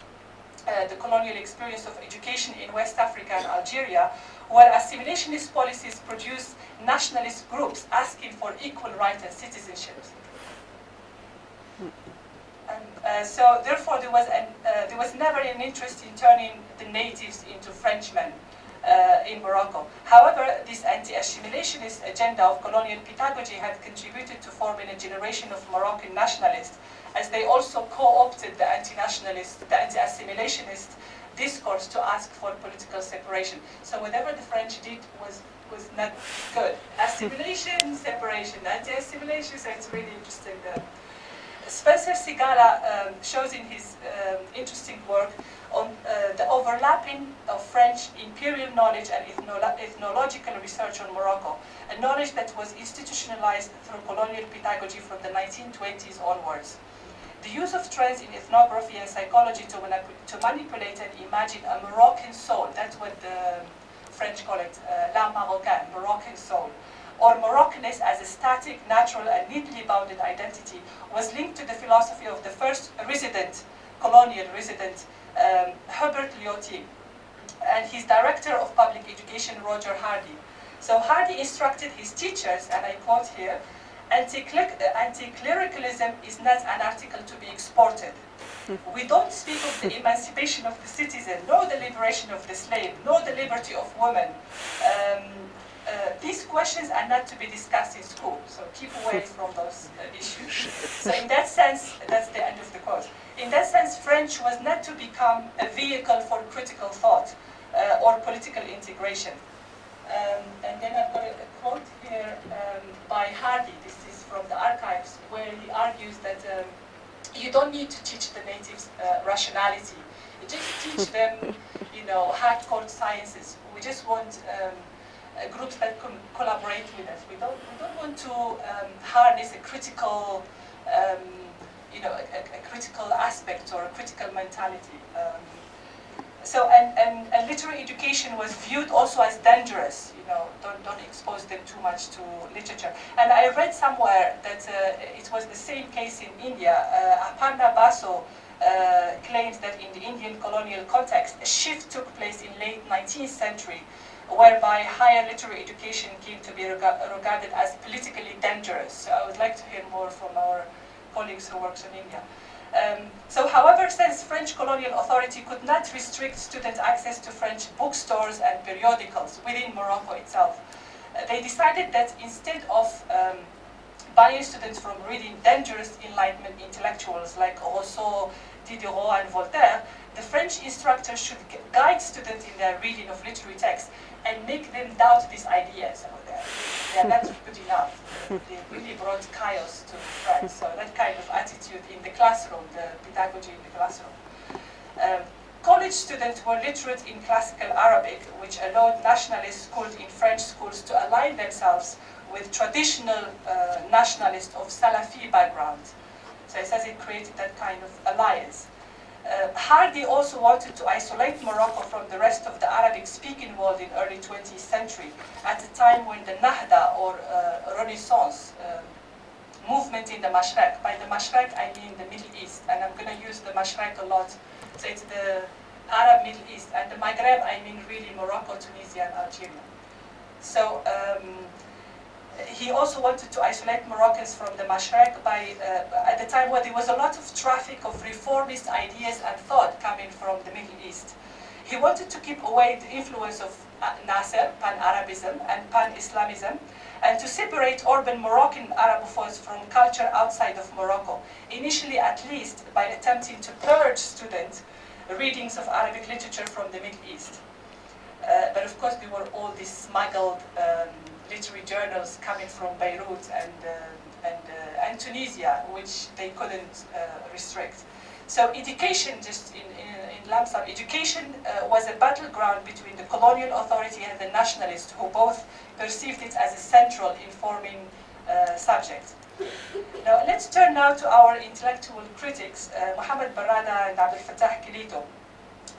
the colonial experience of education in West Africa and Algeria, where assimilationist policies produced nationalist groups asking for equal rights and citizenship. So therefore there was never an interest in turning the natives into Frenchmen in Morocco. However, this anti-assimilationist agenda of colonial pedagogy had contributed to forming a generation of Moroccan nationalists, as they also co-opted the anti-nationalist, the anti-assimilationist discourse to ask for political separation. So whatever the French did was not good. Assimilation, separation, anti-assimilation, so it's really interesting. Spencer Sigala shows in his interesting work on the overlapping of French imperial knowledge and ethnological research on Morocco, a knowledge that was institutionalized through colonial pedagogy from the 1920s onwards. The use of trends in ethnography and psychology to manipulate and imagine a Moroccan soul, that's what the French call it, la Marocaine, Moroccan soul, or Moroccanness as a static, natural, and neatly bounded identity, was linked to the philosophy of the first colonial resident, Hubert Lyotti, and his director of public education, Roger Hardy. So Hardy instructed his teachers, and I quote here, "Anti-clericalism is not an article to be exported. We don't speak of the emancipation of the citizen, nor the liberation of the slave, nor the liberty of women. These questions are not to be discussed in school, so keep away from those issues." So in that sense, that's the end of the quote. In that sense, French was not to become a vehicle for critical thought or political integration. And then I've got a quote here by Hardy. This is from the archives, where he argues that you don't need to teach the natives rationality. You just teach them, hardcore sciences. We just want groups that can collaborate with us. We don't want to harness a critical, a critical aspect or a critical mentality. And literary education was viewed also as dangerous. Don't expose them too much to literature. And I read somewhere that it was the same case in India. Aparna Basu claims that in the Indian colonial context, a shift took place in late 19th century, whereby higher literary education came to be regarded as politically dangerous. So I would like to hear more from our colleagues who works in India. However, since French colonial authority could not restrict student access to French bookstores and periodicals within Morocco itself, they decided that instead of barring students from reading dangerous Enlightenment intellectuals like Rousseau, Diderot, and Voltaire, the French instructor should guide students in their reading of literary texts and make them doubt these ideas. They are not good enough. They really brought chaos to France. So that kind of attitude in the classroom, the pedagogy in the classroom. College students were literate in classical Arabic, which allowed nationalists schooled in French schools to align themselves with traditional nationalists of Salafi background. So it says it created that kind of alliance. Hardy also wanted to isolate Morocco from the rest of the Arabic-speaking world in early 20th century, at a time when the Nahda, or Renaissance, movement in the Mashrek. By the Mashrek, I mean the Middle East, and I'm going to use the Mashrek a lot. So it's the Arab Middle East, and the Maghreb, I mean really Morocco, Tunisia, and Algeria. So he also wanted to isolate Moroccans from the Mashrek at the time where there was a lot of traffic of reformist ideas and thought coming from the Middle East. He wanted to keep away the influence of Nasser, Pan-Arabism, and Pan-Islamism, and to separate urban Moroccan Arabophones from culture outside of Morocco, initially at least by attempting to purge student readings of Arabic literature from the Middle East. But of course, there were all these smuggled literary journals coming from Beirut and Tunisia, which they couldn't restrict. So education, just in lump sum, education was a battleground between the colonial authority and the nationalists, who both perceived it as a central informing subject. Now, let's turn now to our intellectual critics, Mohamed Barada and Abdel Fattah Kilito.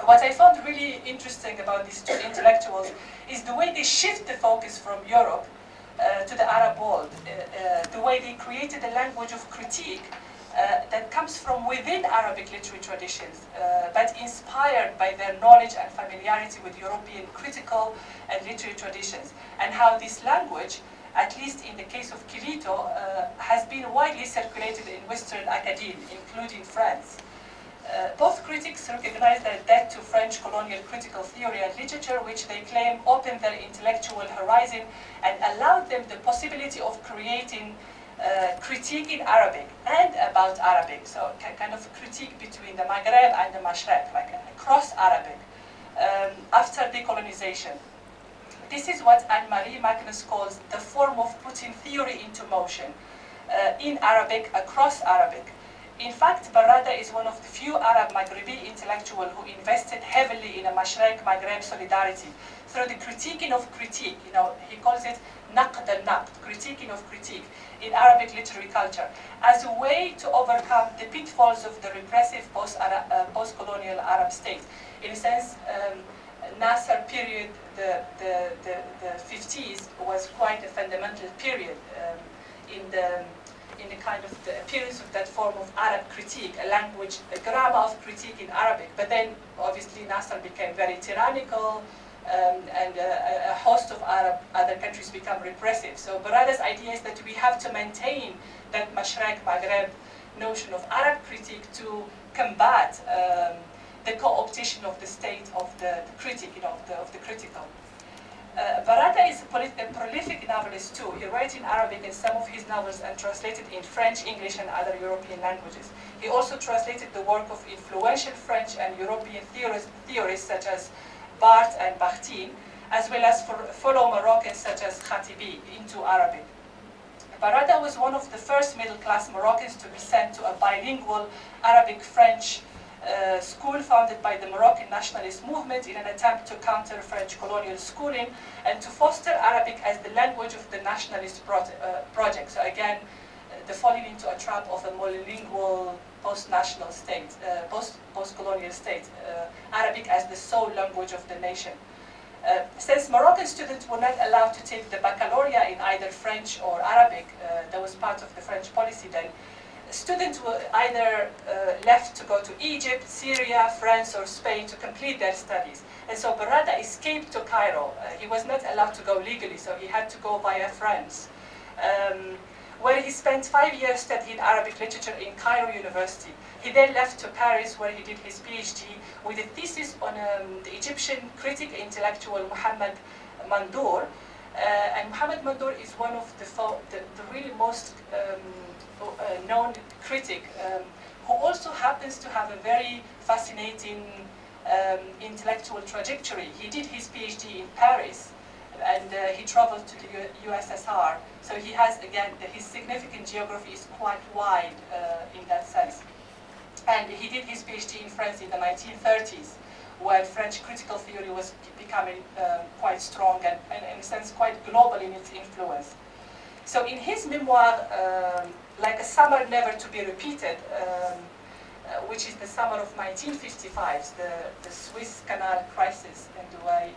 What I found really interesting about these two intellectuals is the way they shift the focus from Europe to the Arab world, the way they created a language of critique that comes from within Arabic literary traditions, but inspired by their knowledge and familiarity with European critical and literary traditions, and how this language, at least in the case of Kilito, has been widely circulated in Western academia, including France. Both critics recognize their debt to French colonial critical theory and literature, which they claim opened their intellectual horizon and allowed them the possibility of creating critique in Arabic and about Arabic, so kind of critique between the Maghreb and the Mashrek, like across Arabic, after decolonization. This is what Anne-Marie Magnus calls the form of putting theory into motion in Arabic, across Arabic. In fact, Barada is one of the few Arab Maghrebi intellectuals who invested heavily in a Mashrek-Maghreb solidarity through the critiquing of critique. You know, he calls it naqd al-naqd, critiquing of critique in Arabic literary culture, as a way to overcome the pitfalls of the repressive post-colonial Arab state. In a sense, Nasser period, the 50s, was quite a fundamental period in the kind of the appearance of that form of Arab critique, a language, a grammar of critique in Arabic. But then, obviously, Nasser became very tyrannical, and a host of other countries become repressive. So Barada's idea is that we have to maintain that Mashrek, Maghreb notion of Arab critique to combat the co-optation of the state of the critic, of the critical. Barada is a prolific novelist too. He writes in Arabic in some of his novels and translated in French, English, and other European languages. He also translated the work of influential French and European theorists such as Barthes and Bakhtin, as well as fellow Moroccans such as Khatibi, into Arabic. Barada was one of the first middle-class Moroccans to be sent to a bilingual Arabic-French school founded by the Moroccan nationalist movement in an attempt to counter French colonial schooling and to foster Arabic as the language of the nationalist project. So again, the falling into a trap of a multilingual post-national state, post-colonial state, Arabic as the sole language of the nation. Since Moroccan students were not allowed to take the baccalaureate in either French or Arabic, that was part of the French policy then, students were either left to go to Egypt, Syria, France, or Spain to complete their studies. And so Barada escaped to Cairo. He was not allowed to go legally, so he had to go via France, where he spent 5 years studying Arabic literature in Cairo University. He then left to Paris, where he did his PhD with a thesis on the Egyptian critic intellectual Mohamed Mandour. And Mohamed Mandour is one of the really most known critic, who also happens to have a very fascinating intellectual trajectory. He did his PhD in Paris, and he traveled to the USSR. So he has, again, his significant geography is quite wide in that sense. And he did his PhD in France in the 1930s, when French critical theory was becoming quite strong and, in a sense, quite global in its influence. So in his memoir, Like a Summer Never to be Repeated, which is the summer of 1955, the Suez Canal crisis, and the way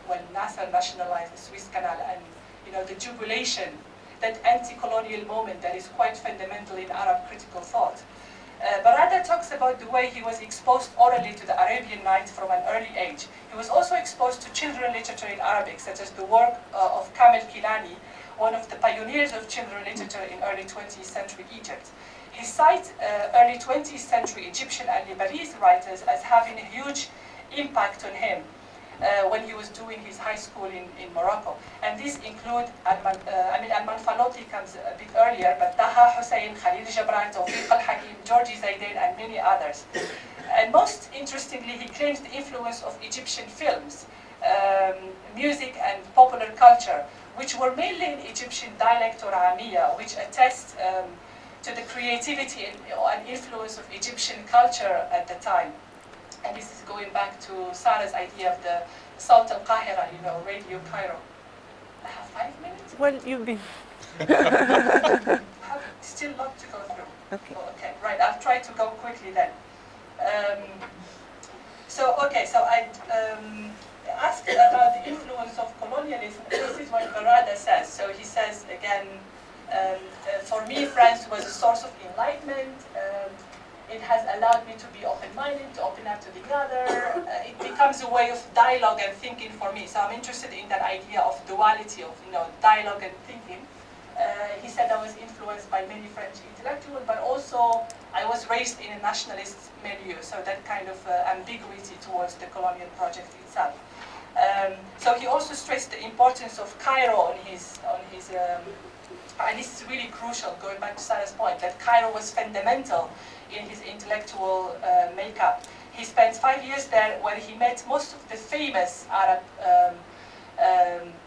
when Nasser nationalized the Suez Canal, and the jubilation, that anti-colonial moment that is quite fundamental in Arab critical thought. Barada talks about the way he was exposed orally to the Arabian Nights from an early age. He was also exposed to children's literature in Arabic, such as the work of Kamel Kilani, one of the pioneers of children's literature in early 20th century Egypt. He cites early 20th century Egyptian and Lebanese writers as having a huge impact on him when he was doing his high school in Morocco. And these include, Al-Manfaloti comes a bit earlier, but Taha Hussein, Khalil Gibran, Tawfiq al-Hakim, Georgi Zaidan, and many others. And most interestingly, he claims the influence of Egyptian films, music and popular culture, which were mainly in Egyptian dialect or Amiya, which attest to the creativity and influence of Egyptian culture at the time. And this is going back to Sarah's idea of the Salt al-Qahira, Radio Cairo. I have 5 minutes? Well, you've been. I have still a lot to go through. Okay. Oh, okay, right, I'll try to go quickly then. So I asked about the influence of colonialism. This is what Barada says. So he says, again, for me, France was a source of enlightenment. It has allowed me to be open-minded, to open up to the other. It becomes a way of dialogue and thinking for me. So I'm interested in that idea of duality of dialogue and thinking. He said I was influenced by many French intellectuals, but also I was raised in a nationalist milieu, so that kind of ambiguity towards the colonial project itself. So he also stressed the importance of Cairo on his and this is really crucial, going back to Sarah's point, that Cairo was fundamental in his intellectual makeup. He spent 5 years there where he met most of the famous Arab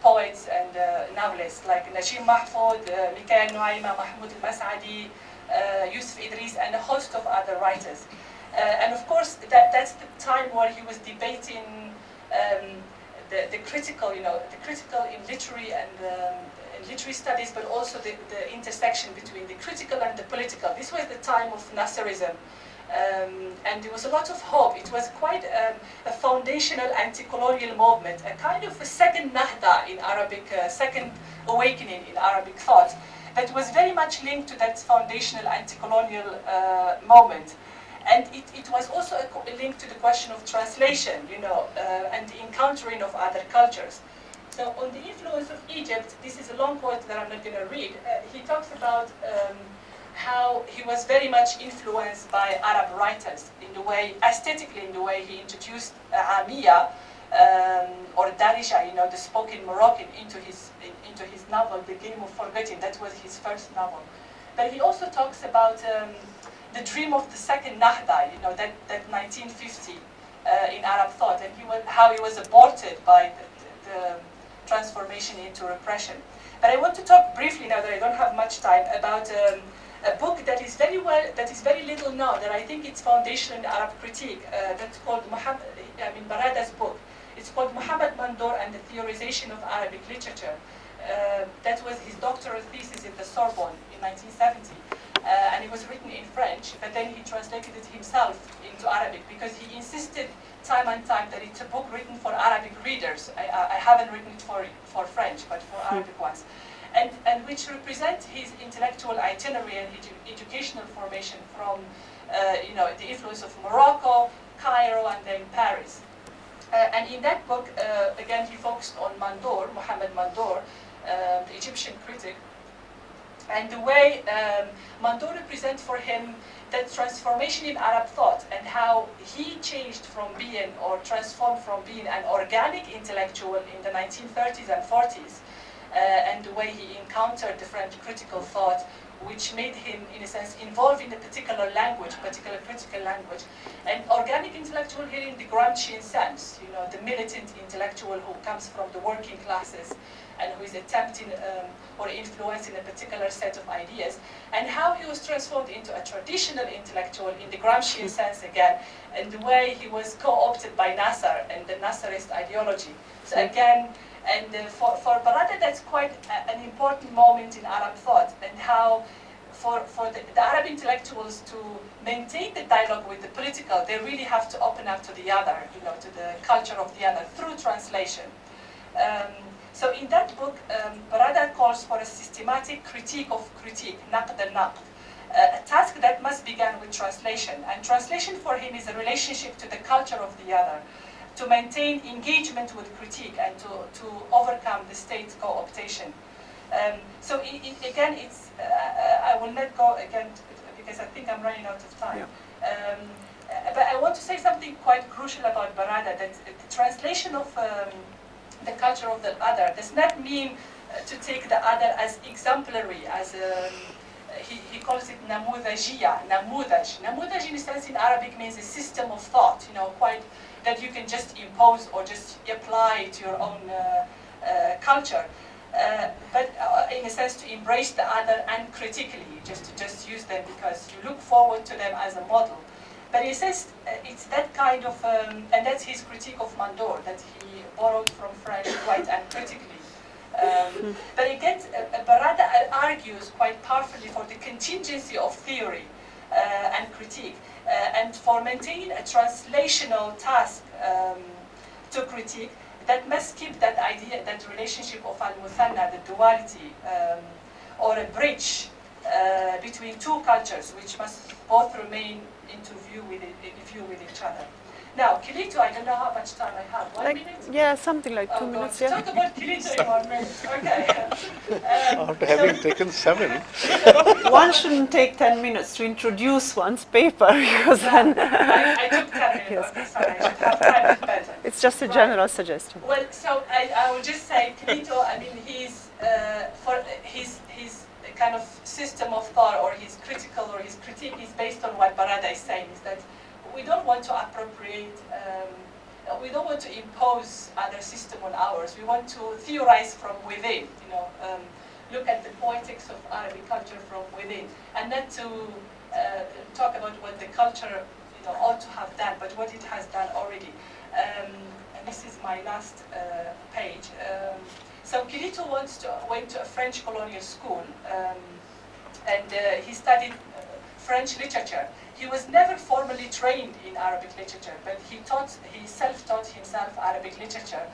poets and novelists like Najib Mahfoud, Mikhail Nuaima, Mahmoud al-Mas'adi, Yusuf Idris, and a host of other writers. And of course, that's the time where he was debating the critical, the critical in literary and literary studies, but also the intersection between the critical and the political. This was the time of Nasserism. And there was a lot of hope. It was quite a foundational anti-colonial movement, a kind of a second Nahda in Arabic, second awakening in Arabic thought, that was very much linked to that foundational anti-colonial moment. And it was also a link to the question of translation, and the encountering of other cultures. So on the influence of Egypt, this is a long quote that I'm not going to read. He talks about how he was very much influenced by Arab writers in the way, aesthetically, in the way he introduced Amiya or Darija, the spoken Moroccan, into his novel, The Game of Forgetting. That was his first novel. But he also talks about the dream of the second Nahda, that 1950 in Arab thought, and how he was aborted by the transformation into repression. But I want to talk briefly, now that I don't have much time, about a book that is very little known, that I think it's foundational in Arab critique. That's called Barada's book. It's called Muhammad Mandoor and the Theorization of Arabic Literature. That was his doctoral thesis at the Sorbonne in 1970. And it was written in French, but then he translated it himself into Arabic because he insisted time and time that it's a book written for Arabic readers. I haven't written it for French, but for Arabic ones. And which represent his intellectual itinerary and educational formation from the influence of Morocco, Cairo, and then Paris. And in that book, again, he focused on Mandoor, Muhammad Mandoor, the Egyptian critic, and the way Mandoor represents for him that transformation in Arab thought and how he changed from being, or transformed from being, an organic intellectual in the 1930s and 40s, and the way he encountered the French critical thought, which made him, in a sense, involved in a particular language, particular critical language. And organic intellectual here in the Gramscian sense, the militant intellectual who comes from the working classes and who is attempting or influencing a particular set of ideas, and how he was transformed into a traditional intellectual in the Gramscian sense again, and the way he was co-opted by Nasser and the Nasserist ideology. So again, and for Barada, that's quite an important moment in Arab thought, and how for the Arab intellectuals to maintain the dialogue with the political, they really have to open up to the other, to the culture of the other through translation. So in that book, Barada calls for a systematic critique of critique, naqd al-naqd, a task that must begin with translation. And translation for him is a relationship to the culture of the other, to maintain engagement with critique and to overcome the state co-optation. So again, I will not go again because I think I'm running out of time. Yeah. But I want to say something quite crucial about Barada, that the translation of the culture of the other does not mean to take the other as exemplary, as he calls it namudajiyya, namudaj. Namudaj in a sense in Arabic means a system of thought, quite that you can just impose or just apply to your own culture. But in a sense to embrace the other and critically, just use them because you look forward to them as a model. But he says it's that kind of, and that's his critique of Mandor, that he borrowed from French quite uncritically. But again, Barada argues quite powerfully for the contingency of theory and critique, and for maintaining a translational task to critique that must keep that idea, that relationship of al-muthanna, the duality, or a bridge between two cultures, which must both remain into view with each other. Now, Kilito, I don't know how much time I have. 1 minute? Yeah, something like 2 minutes. Yeah. Talk about Kilito in 1 minute. Okay. After having taken 7. One shouldn't take 10 minutes to introduce one's paper because then I took 10 minutes. Yes. Okay, sorry, I should have time better. it's just a general suggestion. Well, so I will just say, Kilito, I mean, he's for his kind of system of thought, or his critical, or his critique is based on what Barada is saying, is that we don't want to appropriate, we don't want to impose other system on ours. We want to theorize from within, look at the poetics of Arabic culture from within, and not to talk about what the culture, ought to have done, but what it has done already. And this is my last page. So Kilito went to a French colonial school, and he studied French literature. He was never formally trained in Arabic literature, but he self-taught himself Arabic literature.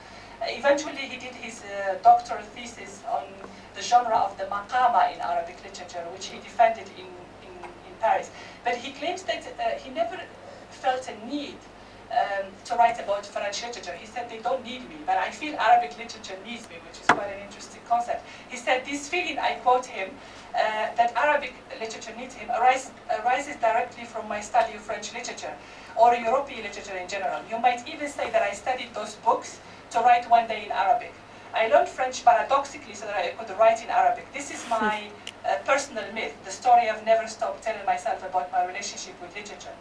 Eventually, he did his doctoral thesis on the genre of the maqama in Arabic literature, which he defended in Paris. But he claims that he never felt a need to write about French literature. He said, they don't need me, but I feel Arabic literature needs me, which is quite an interesting concept. He said, this feeling, I quote him, that Arabic literature needs him arises directly from my study of French literature, or European literature in general. You might even say that I studied those books to write one day in Arabic. I learned French paradoxically so that I could write in Arabic. This is my personal myth, the story I've never stopped telling myself about my relationship with literature.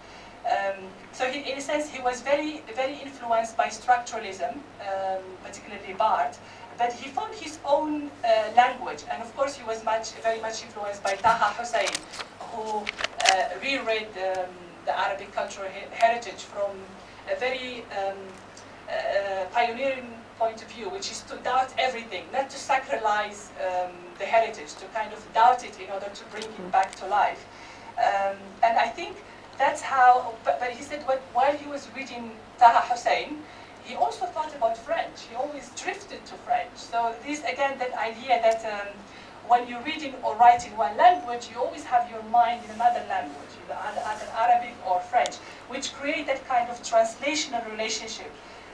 So in a sense, he was very, very influenced by structuralism, particularly Barthes, but he found his own language. And of course, he was very much influenced by Taha Hussein, who reread the Arabic cultural heritage from a very pioneering point of view, which is to doubt everything, not to sacralize the heritage, to kind of doubt it in order to bring it back to life. And I think that's how, but he said while he was reading Taha Hussein, he also thought about French. He always drifted to French. So this, again, that idea that when you're reading or writing one language, you always have your mind in another language, either Arabic or French, which create that kind of translational relationship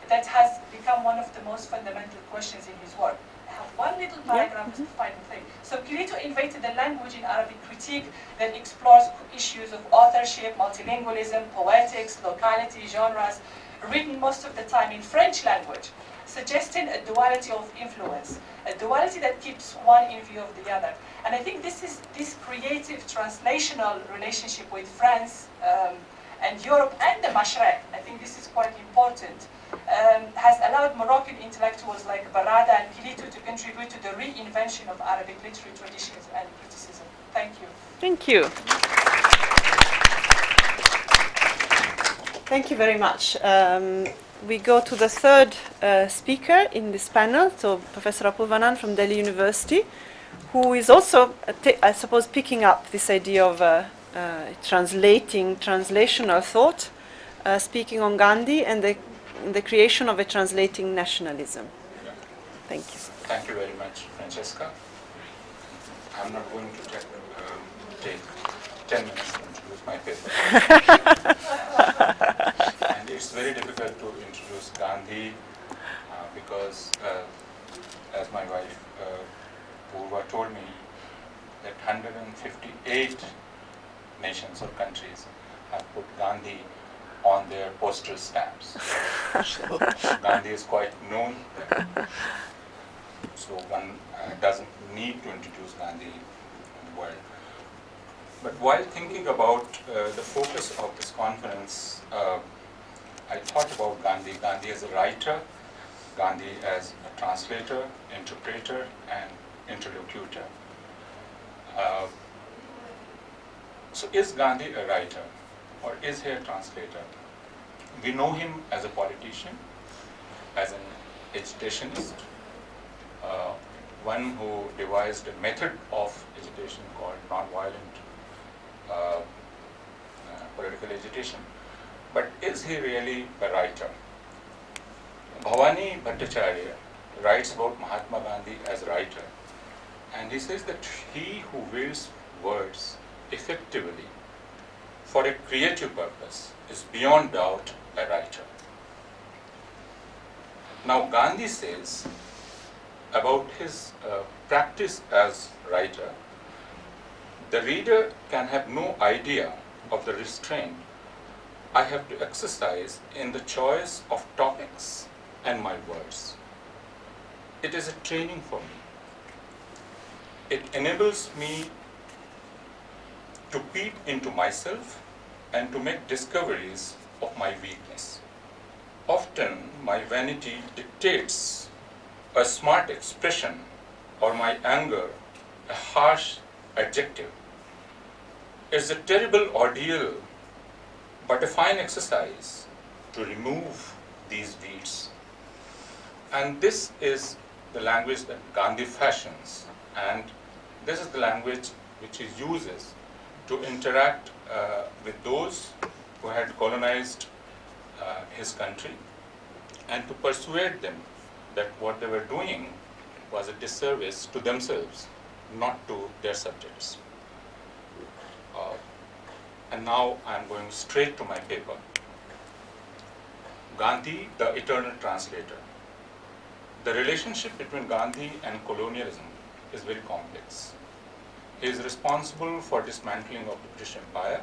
that has become one of the most fundamental questions in his work. I have one little paragraph, final thing. So Kilito invented the language in Arabic critique that explores issues of authorship, multilingualism, poetics, locality, genres, written most of the time in French language, suggesting a duality of influence, a duality that keeps one in view of the other. And I think this creative translational relationship with France and Europe and the Mashrek, I think this is quite important, has allowed Moroccan intellectuals like Barada and Kilito to contribute to the reinvention of Arabic literary traditions and criticism. Thank you. Thank you. Thank you very much. We go to the third speaker in this panel, so Professor Apurvanand from Delhi University, who is also, I suppose, picking up this idea of translational thought, speaking on Gandhi and the creation of a translating nationalism. Yeah. Thank you. Thank you very much, Francesca. I'm not going to take 10 minutes to introduce my paper. And it's very difficult to introduce Gandhi because, as my wife Purva told me, that 158 nations or countries have put Gandhi on their postal stamps. So Gandhi is quite known there. So one doesn't need to introduce Gandhi in the world. But while thinking about the focus of this conference, I thought about Gandhi. Gandhi as a writer, Gandhi as a translator, interpreter, and interlocutor. So is Gandhi a writer or is he a translator? We know him as a politician, as an agitationist, one who devised a method of agitation called non-violent political agitation. But is he really a writer? Bhavani Bhattacharya writes about Mahatma Gandhi as a writer, and he says that he who wields words effectively for a creative purpose is beyond doubt a writer. Now Gandhi says about his practice as writer, the reader can have no idea of the restraint I have to exercise in the choice of topics and my words. It is a training for me. It enables me to peep into myself and to make discoveries of my weakness. Often my vanity dictates a smart expression or my anger a harsh adjective. It's a terrible ordeal, but a fine exercise to remove these weeds. And this is the language that Gandhi fashions, and this is the language which he uses to interact with those who had colonized his country and to persuade them that what they were doing was a disservice to themselves, not to their subjects. And now I am going straight to my paper. Gandhi, the eternal translator. The relationship between Gandhi and colonialism is very complex. He is responsible for dismantling of the British Empire.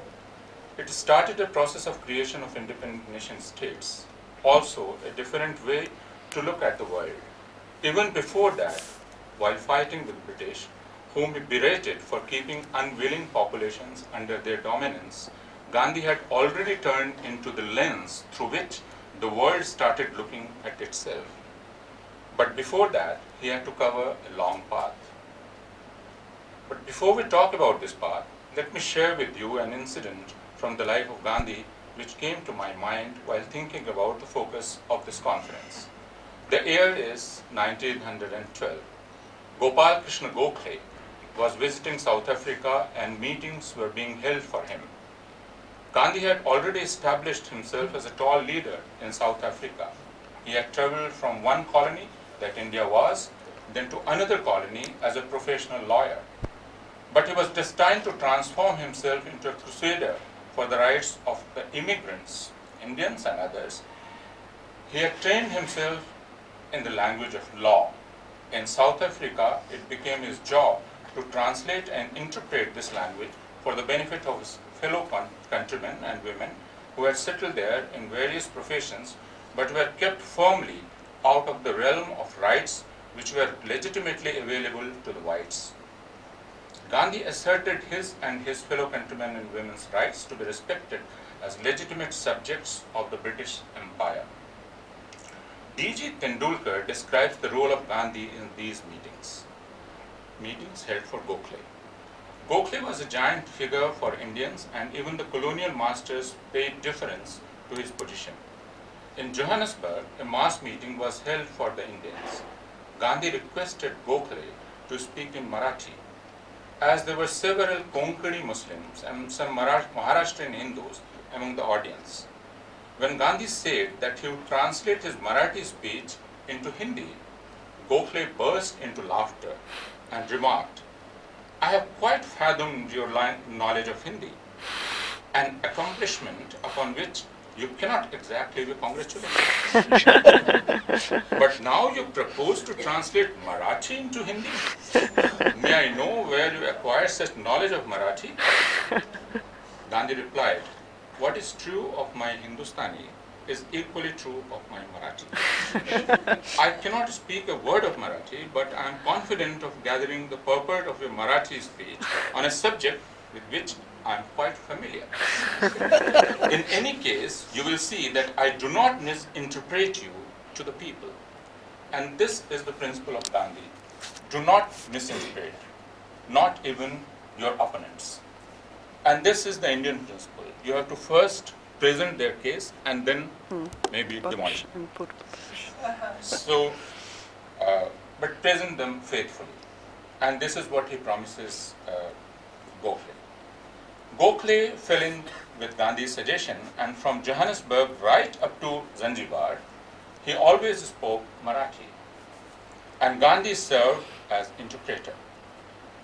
It started a process of creation of independent nation states, also a different way to look at the world. Even before that, while fighting with the British, whom he berated for keeping unwilling populations under their dominance, Gandhi had already turned into the lens through which the world started looking at itself. But before that, he had to cover a long path. But before we talk about this path, let me share with you an incident from the life of Gandhi which came to my mind while thinking about the focus of this conference. The year is 1912. Gopal Krishna Gokhale was visiting South Africa and meetings were being held for him. Gandhi had already established himself as a tall leader in South Africa. He had traveled from one colony that India was, then to another colony as a professional lawyer. But he was destined to transform himself into a crusader for the rights of the immigrants, Indians and others. He had trained himself in the language of law. In South Africa, it became his job to translate and interpret this language for the benefit of his fellow countrymen and women who had settled there in various professions but were kept firmly out of the realm of rights which were legitimately available to the whites. Gandhi asserted his and his fellow countrymen and women's rights to be respected as legitimate subjects of the British Empire. D.G. Tendulkar describes the role of Gandhi in these meetings held for Gokhale. Gokhale was a giant figure for Indians, and even the colonial masters paid deference to his position. In Johannesburg, a mass meeting was held for the Indians. Gandhi requested Gokhale to speak in Marathi, as there were several Konkani Muslims and some Maharashtrian Hindus among the audience. When Gandhi said that he would translate his Marathi speech into Hindi, Gokhale burst into laughter and remarked, "I have quite fathomed your knowledge of Hindi, an accomplishment upon which you cannot exactly be congratulated. But now you propose to translate Marathi into Hindi? May I know where you acquired such knowledge of Marathi?" Gandhi replied, "What is true of my Hindustani is equally true of my Marathi. I cannot speak a word of Marathi, but I am confident of gathering the purport of your Marathi speech on a subject with which I am quite familiar. In any case, you will see that I do not misinterpret you to the people. And this is the principle of Gandhi. Do not misinterpret, not even your opponents. And this is the Indian principle. You have to first present their case and then maybe demolish it. So, but present them faithfully. And this is what he promises Gokhale. Gokhale fell in with Gandhi's suggestion, and from Johannesburg right up to Zanzibar, he always spoke Marathi. And Gandhi served as interpreter.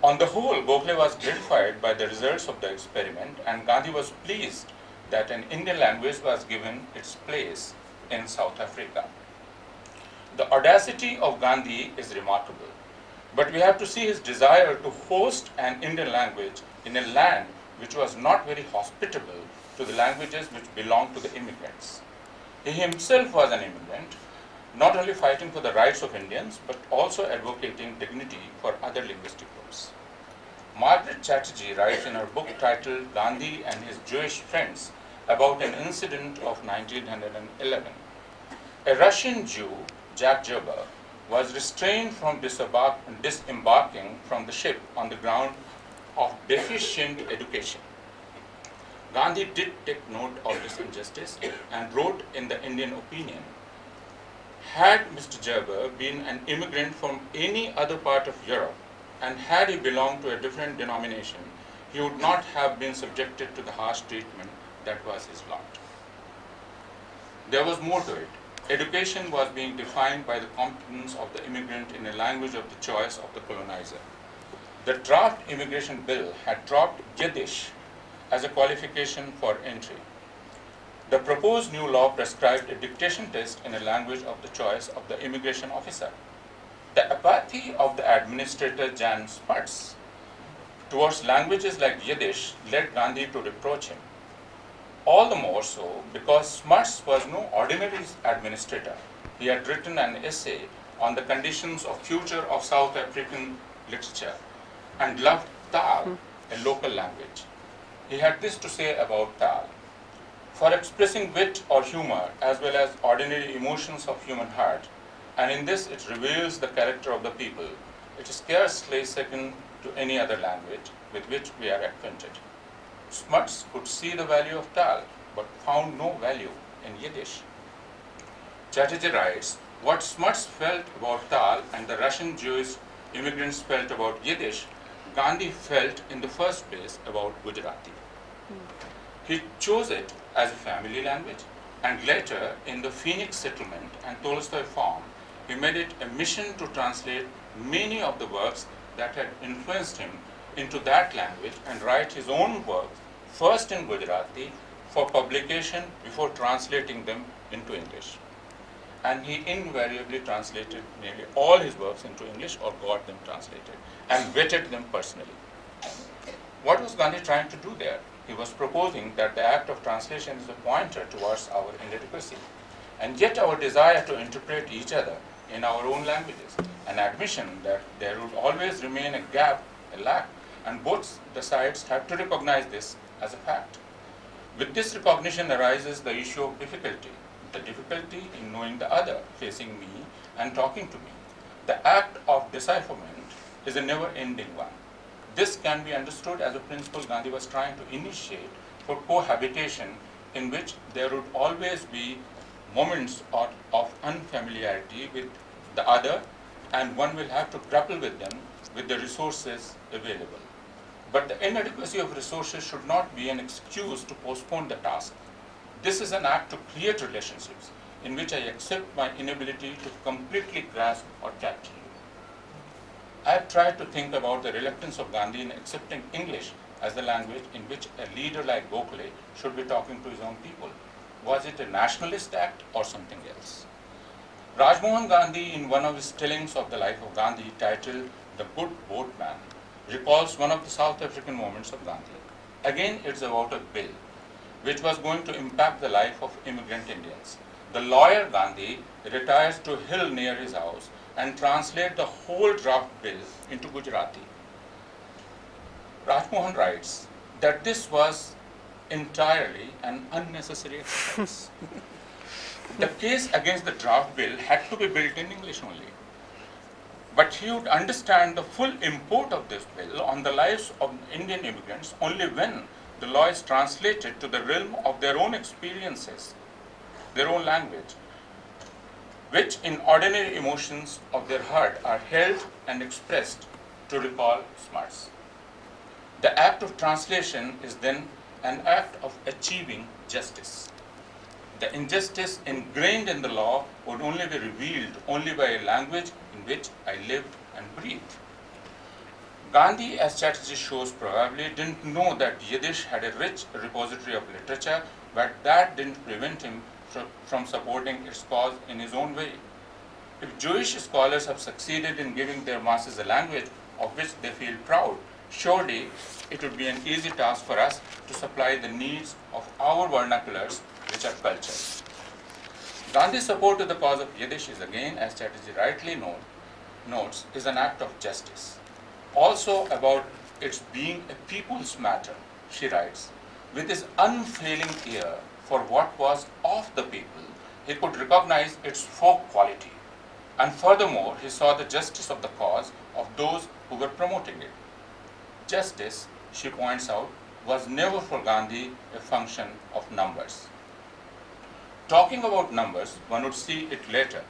On the whole, Gokhale was gratified by the results of the experiment, and Gandhi was pleased that an Indian language was given its place in South Africa. The audacity of Gandhi is remarkable, but we have to see his desire to host an Indian language in a land which was not very hospitable to the languages which belonged to the immigrants. He himself was an immigrant, not only fighting for the rights of Indians, but also advocating dignity for other linguistic groups. Margaret Chatterjee writes in her book titled Gandhi and His Jewish Friends about an incident of 1911. A Russian Jew, Jack Gerber, was restrained from disembarking from the ship on the ground of deficient education. Gandhi did take note of this injustice and wrote in the Indian Opinion, had Mr. Gerber been an immigrant from any other part of Europe, and had he belonged to a different denomination, he would not have been subjected to the harsh treatment that was his lot. There was more to it. Education was being defined by the competence of the immigrant in a language of the choice of the colonizer. The draft immigration bill had dropped Yiddish as a qualification for entry. The proposed new law prescribed a dictation test in a language of the choice of the immigration officer. The apathy of the administrator Jan Smuts towards languages like Yiddish led Gandhi to reproach him. All the more so because Smuts was no ordinary administrator. He had written an essay on the conditions of future of South African literature and loved Taal, a local language. He had this to say about Taal. For expressing wit or humor as well as ordinary emotions of human heart, and in this it reveals the character of the people, it is scarcely second to any other language with which we are acquainted. Smuts could see the value of Taal, but found no value in Yiddish. Chatterjee writes, what Smuts felt about Taal and the Russian Jewish immigrants felt about Yiddish, Gandhi felt in the first place about Gujarati. He chose it as a family language, and later in the Phoenix settlement and Tolstoy farm, he made it a mission to translate many of the works that had influenced him into that language and write his own works first in Gujarati for publication before translating them into English. And he invariably translated nearly all his works into English or got them translated and vetted them personally. What was Gandhi trying to do there? He was proposing that the act of translation is a pointer towards our inadequacy, and yet our desire to interpret each other in our own languages, an admission that there would always remain a gap, a lack, and both the sides have to recognize this as a fact. With this recognition arises the issue of difficulty, the difficulty in knowing the other, facing me and talking to me. The act of decipherment is a never-ending one. This can be understood as a principle Gandhi was trying to initiate for cohabitation in which there would always be moments of unfamiliarity with the other, and one will have to grapple with them with the resources available. But the inadequacy of resources should not be an excuse to postpone the task. This is an act to create relationships in which I accept my inability to completely grasp or capture you. I have tried to think about the reluctance of Gandhi in accepting English as the language in which a leader like Gokhale should be talking to his own people. Was it a nationalist act or something else? Rajmohan Gandhi, in one of his tellings of the life of Gandhi titled The Good Boatman, recalls one of the South African moments of Gandhi. Again, it's about a bill which was going to impact the life of immigrant Indians. The lawyer Gandhi retires to a hill near his house and translates the whole draft bill into Gujarati. Rajmohan writes, that this was entirely an unnecessary exercise. The case against the draft bill had to be built in English only. But he would understand the full import of this bill on the lives of Indian immigrants only when the law is translated to the realm of their own experiences, their own language, which in ordinary emotions of their heart are held and expressed to recall smarts. The act of translation is then an act of achieving justice. The injustice ingrained in the law would only be revealed only by a language in which I lived and breathed. Gandhi, as Chatterjee shows, probably didn't know that Yiddish had a rich repository of literature, but that didn't prevent him from supporting its cause in his own way. If Jewish scholars have succeeded in giving their masses a language of which they feel proud, surely it would be an easy task for us to supply the needs of our vernaculars, which are culture. Gandhi's support to the cause of Yiddish is again, as Chatterjee rightly notes, is an act of justice. Also about its being a people's matter, she writes, with his unfailing ear for what was of the people, he could recognize its folk quality. And furthermore, he saw the justice of the cause of those who were promoting it. Justice, she points out, was never for Gandhi a function of numbers. Talking about numbers, one would see it later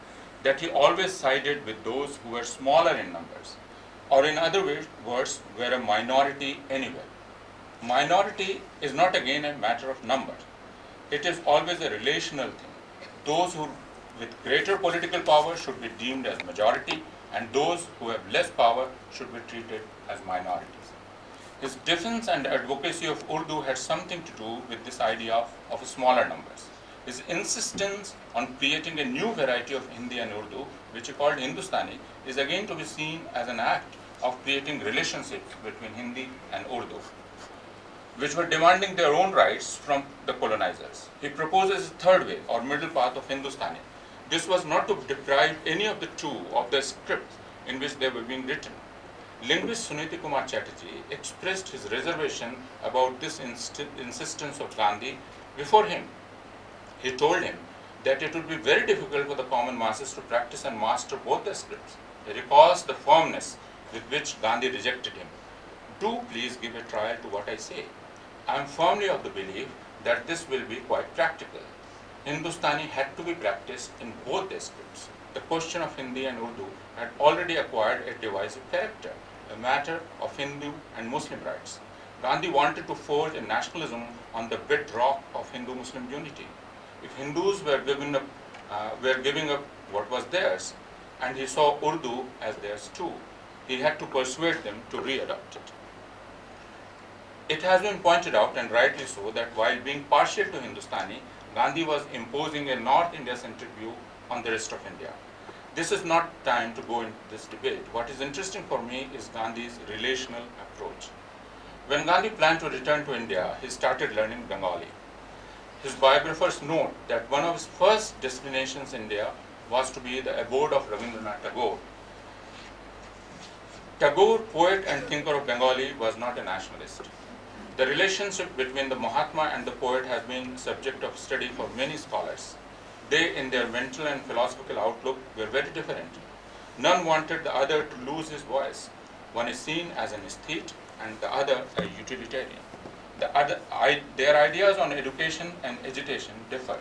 that he always sided with those who were smaller in numbers, or in other words, were a minority anywhere. Minority is not again a matter of numbers. It is always a relational thing. Those who with greater political power should be deemed as majority, and those who have less power should be treated as minorities. His defense and advocacy of Urdu had something to do with this idea of smaller numbers. His insistence on creating a new variety of Hindi and Urdu, which he called Hindustani, is again to be seen as an act of creating relationships between Hindi and Urdu, which were demanding their own rights from the colonizers. He proposes a third way, or middle path of Hindustani. This was not to deprive any of the two of the scripts in which they were being written. Linguist Suniti Kumar Chatterjee expressed his reservation about this insistence of Gandhi before him. He told him that it would be very difficult for the common masses to practice and master both the scripts. He recalls the firmness with which Gandhi rejected him. Do please give a trial to what I say. I am firmly of the belief that this will be quite practical. Hindustani had to be practiced in both the scripts. The question of Hindi and Urdu had already acquired a divisive character, a matter of Hindu and Muslim rights. Gandhi wanted to forge a nationalism on the bedrock of Hindu-Muslim unity. If Hindus were giving up what was theirs, and he saw Urdu as theirs too, he had to persuade them to re-adopt it. It has been pointed out, and rightly so, that while being partial to Hindustani, Gandhi was imposing a North India-centric view on the rest of India. This is not time to go into this debate. What is interesting for me is Gandhi's relational approach. When Gandhi planned to return to India, he started learning Bengali. His biographers note that one of his first destinations in India was to be the abode of Rabindranath Tagore. Tagore, poet and thinker of Bengali, was not a nationalist. The relationship between the Mahatma and the poet has been subject of study for many scholars. They, in their mental and philosophical outlook, were very different. None wanted the other to lose his voice. One is seen as an aesthete and the other a utilitarian. Their ideas on education and agitation differ,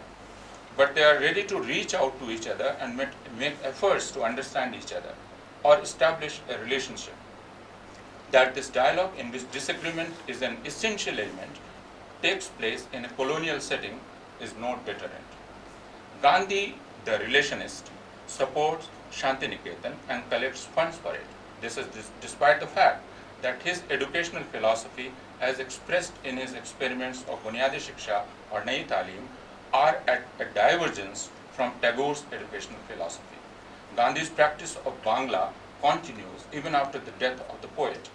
but they are ready to reach out to each other and make efforts to understand each other or establish a relationship. That this dialogue, in which disagreement is an essential element, takes place in a colonial setting is no deterrent. Gandhi, the relationist, supports Shantiniketan and collects funds for it. This is despite the fact that his educational philosophy, as expressed in his experiments of Bunyadi Shiksha or Nayi Talim, are at a divergence from Tagore's educational philosophy. Gandhi's practice of Bangla continues even after the death of the poet.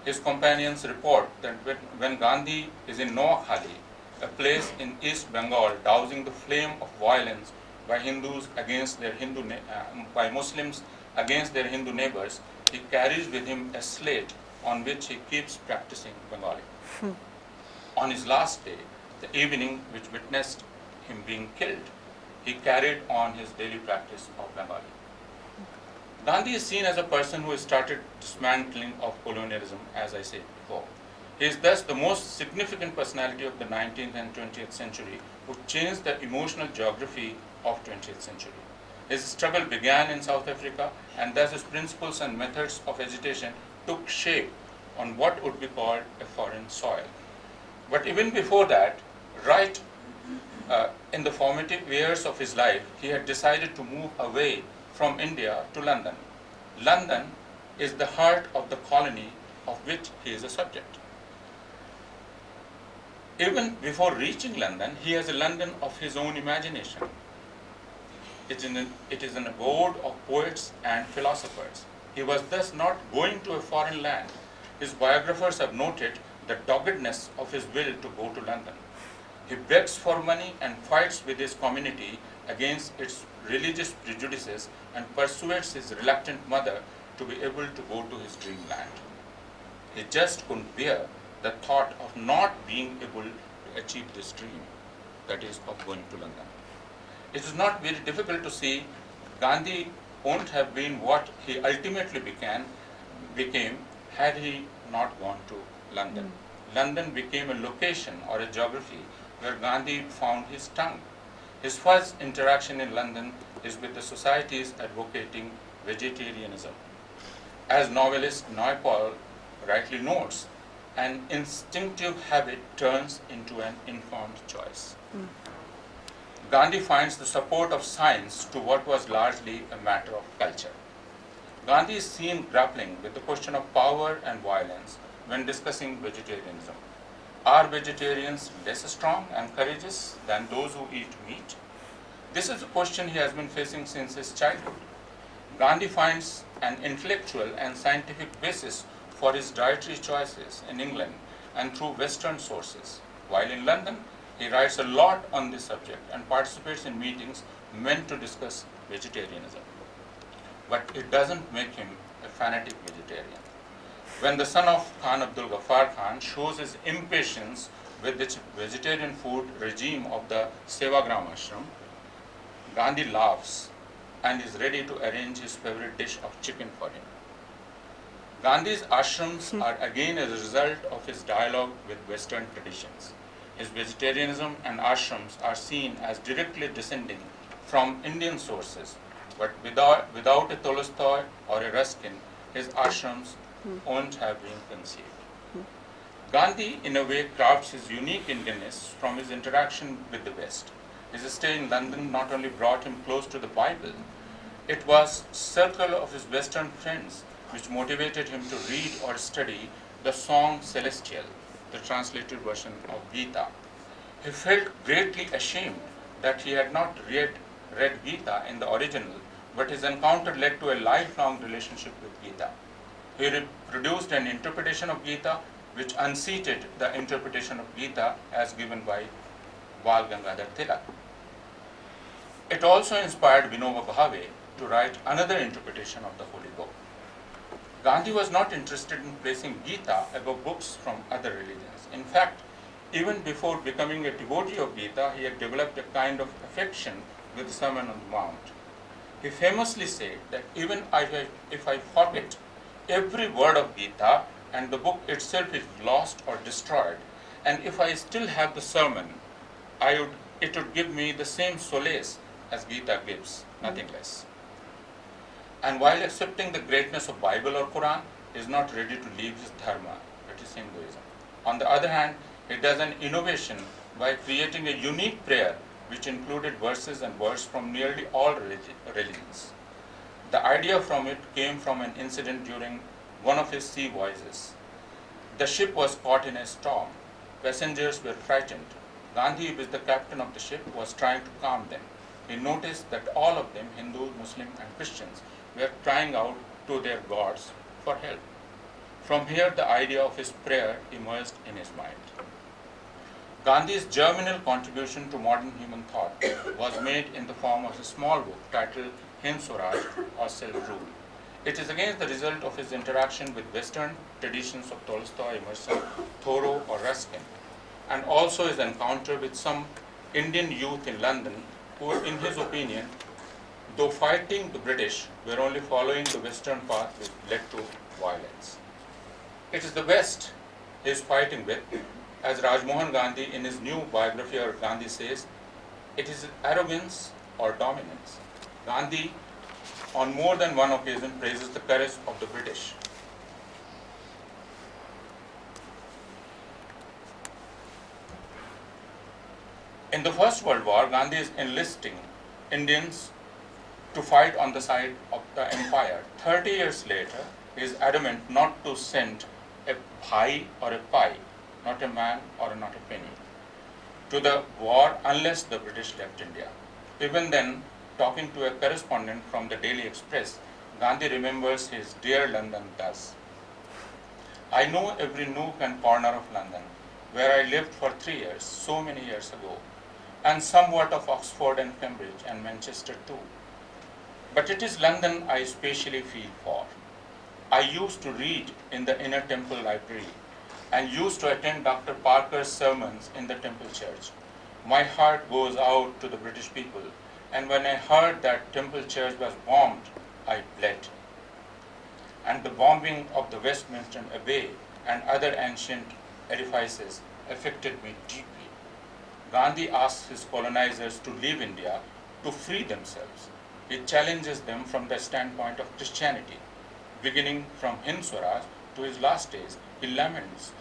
His companions report that when Gandhi is in Noakhali, a place in East Bengal dousing the flame of violence by by Muslims against their Hindu neighbors, he carries with him a slate on which he keeps practicing Bengali. On his last day, the evening which witnessed him being killed, he carried on his daily practice of Bengali. Gandhi is seen as a person who started dismantling of colonialism, as I said before. He is thus the most significant personality of the 19th and 20th century who changed the emotional geography of 20th century. His struggle began in South Africa, and thus his principles and methods of agitation took shape on what would be called a foreign soil. But even before that, right in the formative years of his life, he had decided to move away from India to London. London is the heart of the colony of which he is a subject. Even before reaching London, he has a London of his own imagination. It is an abode of poets and philosophers. He was thus not going to a foreign land. His biographers have noted the doggedness of his will to go to London. He begs for money and fights with his community against its religious prejudices and persuades his reluctant mother to be able to go to his dreamland. He just couldn't bear the thought of not being able to achieve this dream, that is, of going to London. It is not very difficult to see Gandhi won't have been what he ultimately became had he not gone to London. London became a location or a geography where Gandhi found his tongue. His first interaction in London is with the societies advocating vegetarianism. As novelist Naipaul rightly notes, an instinctive habit turns into an informed choice. Gandhi finds the support of science to what was largely a matter of culture. Gandhi is seen grappling with the question of power and violence when discussing vegetarianism. Are vegetarians less strong and courageous than those who eat meat? This is a question he has been facing since his childhood. Gandhi finds an intellectual and scientific basis for his dietary choices in England and through Western sources. While in London, he writes a lot on this subject and participates in meetings meant to discuss vegetarianism. But it doesn't make him a fanatic vegetarian. When the son of Khan Abdul Ghaffar Khan shows his impatience with the vegetarian food regime of the Sevagram ashram, Gandhi laughs and is ready to arrange his favorite dish of chicken for him. Gandhi's ashrams are again a result of his dialogue with Western traditions. His vegetarianism and ashrams are seen as directly descending from Indian sources, but without a Tolstoy or a Ruskin, his ashrams won't have been conceived. Gandhi, in a way, crafts his unique Indianness from his interaction with the West. His stay in London not only brought him close to the Bible, it was circle of his Western friends which motivated him to read or study the song Celestial, the translated version of Gita. He felt greatly ashamed that he had not read Gita in the original, but his encounter led to a lifelong relationship with Gita. He produced an interpretation of Gita which unseated the interpretation of Gita as given by Bal Gangadhar Tilak. It also inspired Vinoba Bhave to write another interpretation of the holy book. Gandhi was not interested in placing Gita above books from other religions. In fact, even before becoming a devotee of Gita, he had developed a kind of affection with the Sermon on the Mount. He famously said that even if I forget every word of Gita and the book itself is lost or destroyed, and if I still have the sermon, it would give me the same solace as Gita gives, nothing less. And while accepting the greatness of Bible or Quran, he is not ready to leave his dharma, that is Hinduism. On the other hand, he does an innovation by creating a unique prayer which included verses and words from nearly all religions. The idea from it came from an incident during one of his sea voyages. The ship was caught in a storm. Passengers were frightened. Gandhi, with the captain of the ship, was trying to calm them. He noticed that all of them, Hindus, Muslims, and Christians, were crying out to their gods for help. From here, the idea of his prayer emerged in his mind. Gandhi's germinal contribution to modern human thought was made in the form of a small book titled Hind Swaraj or Self-Rule. It is again the result of his interaction with Western traditions of Tolstoy, Emerson, Thoreau, or Ruskin. and also his encounter with some Indian youth in London who, in his opinion, though fighting the British, were only following the Western path which led to violence. It is the West he is fighting with. As Rajmohan Gandhi in his new biography of Gandhi says, it is arrogance or dominance. Gandhi on more than one occasion praises the courage of the British. In the First World War, Gandhi is enlisting Indians to fight on the side of the empire. 30 years later, he is adamant not to send a bhai or a pai, not a man or not a penny, to the war unless the British left India. Even then, talking to a correspondent from the Daily Express, Gandhi remembers his dear London thus: I know every nook and corner of London, where I lived for 3 years, so many years ago, and somewhat of Oxford and Cambridge and Manchester too. But it is London I especially feel for. I used to read in the Inner Temple Library and used to attend Dr. Parker's sermons in the Temple Church. My heart goes out to the British people, and when I heard that Temple Church was bombed, I bled. And the bombing of the Westminster Abbey and other ancient edifices affected me deeply. Gandhi asks his colonizers to leave India to free themselves. He challenges them from the standpoint of Christianity. Beginning from Hind Swaraj to his last days, he laments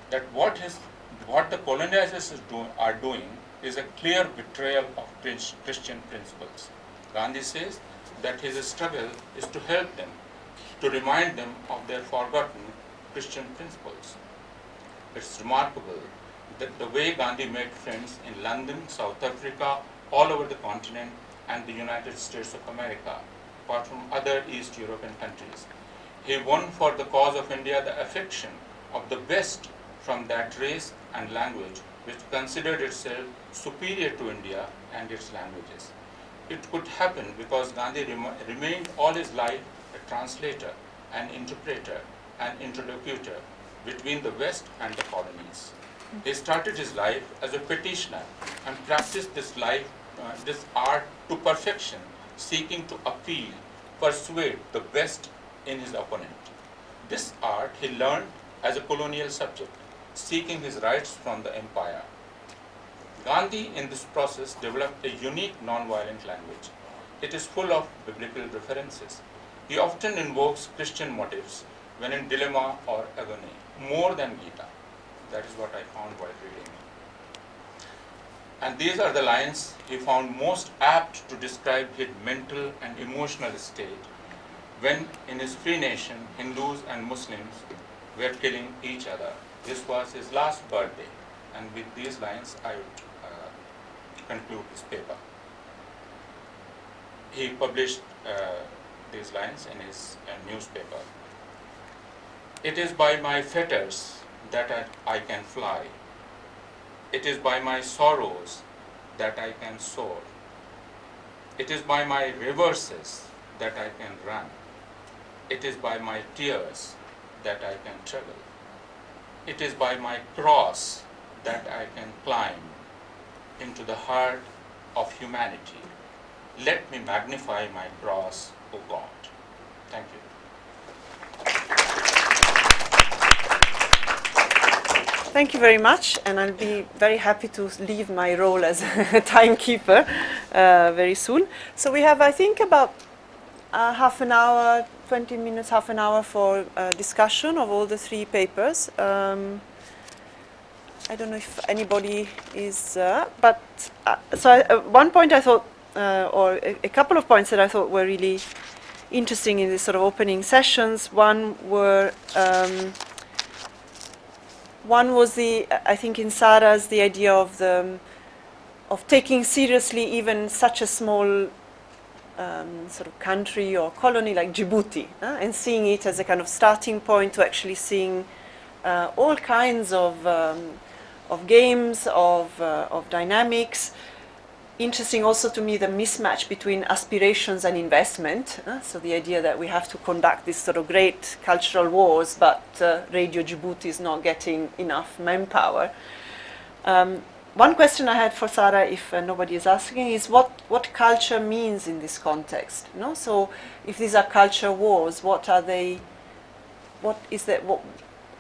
that what the colonizers are doing is a clear betrayal of Christian principles. Gandhi says that his struggle is to help them, to remind them of their forgotten Christian principles. It's remarkable that the way Gandhi made friends in London, South Africa, all over the continent, and the United States of America, apart from other East European countries. He won for the cause of India the affection of the best from that race and language which considered itself superior to India and its languages. It could happen because Gandhi remained all his life a translator, an interpreter, an interlocutor between the West and the colonies. He started his life as a petitioner and practiced this art to perfection, seeking to appeal, persuade the best in his opponent. This art he learned as a colonial subject, seeking his rights from the empire. Gandhi in this process developed a unique non-violent language. It is full of biblical references. He often invokes Christian motives when in dilemma or agony, more than Gita. That is what I found while reading. And these are the lines he found most apt to describe his mental and emotional state when in his free nation, Hindus and Muslims were killing each other. This was his last birthday, and with these lines I would conclude his paper. He published these lines in his newspaper. It is by my fetters that I can fly. It is by my sorrows that I can soar. It is by my reverses that I can run. It is by my tears that I can travel. It is by my cross that I can climb into the heart of humanity. Let me magnify my cross, O God. Thank you. Thank you very much, and I'll be very happy to leave my role as a timekeeper very soon. So we have, I think, about half an hour, 20 minutes, half an hour for discussion of all the three papers. I don't know if anybody is, but one point I thought, or a couple of points that I thought were really interesting in this sort of opening sessions. One was I think in Sarah's, the idea of taking seriously even such a small sort of country or colony like Djibouti, and seeing it as a kind of starting point to actually seeing all kinds of games, of dynamics. Interesting also to me the mismatch between aspirations and investment. So the idea that we have to conduct these sort of great cultural wars, but Radio Djibouti is not getting enough manpower. One question I had for Sarah, if nobody is asking, is what culture means in this context. You know? So if these are culture wars, what are they? What is that? What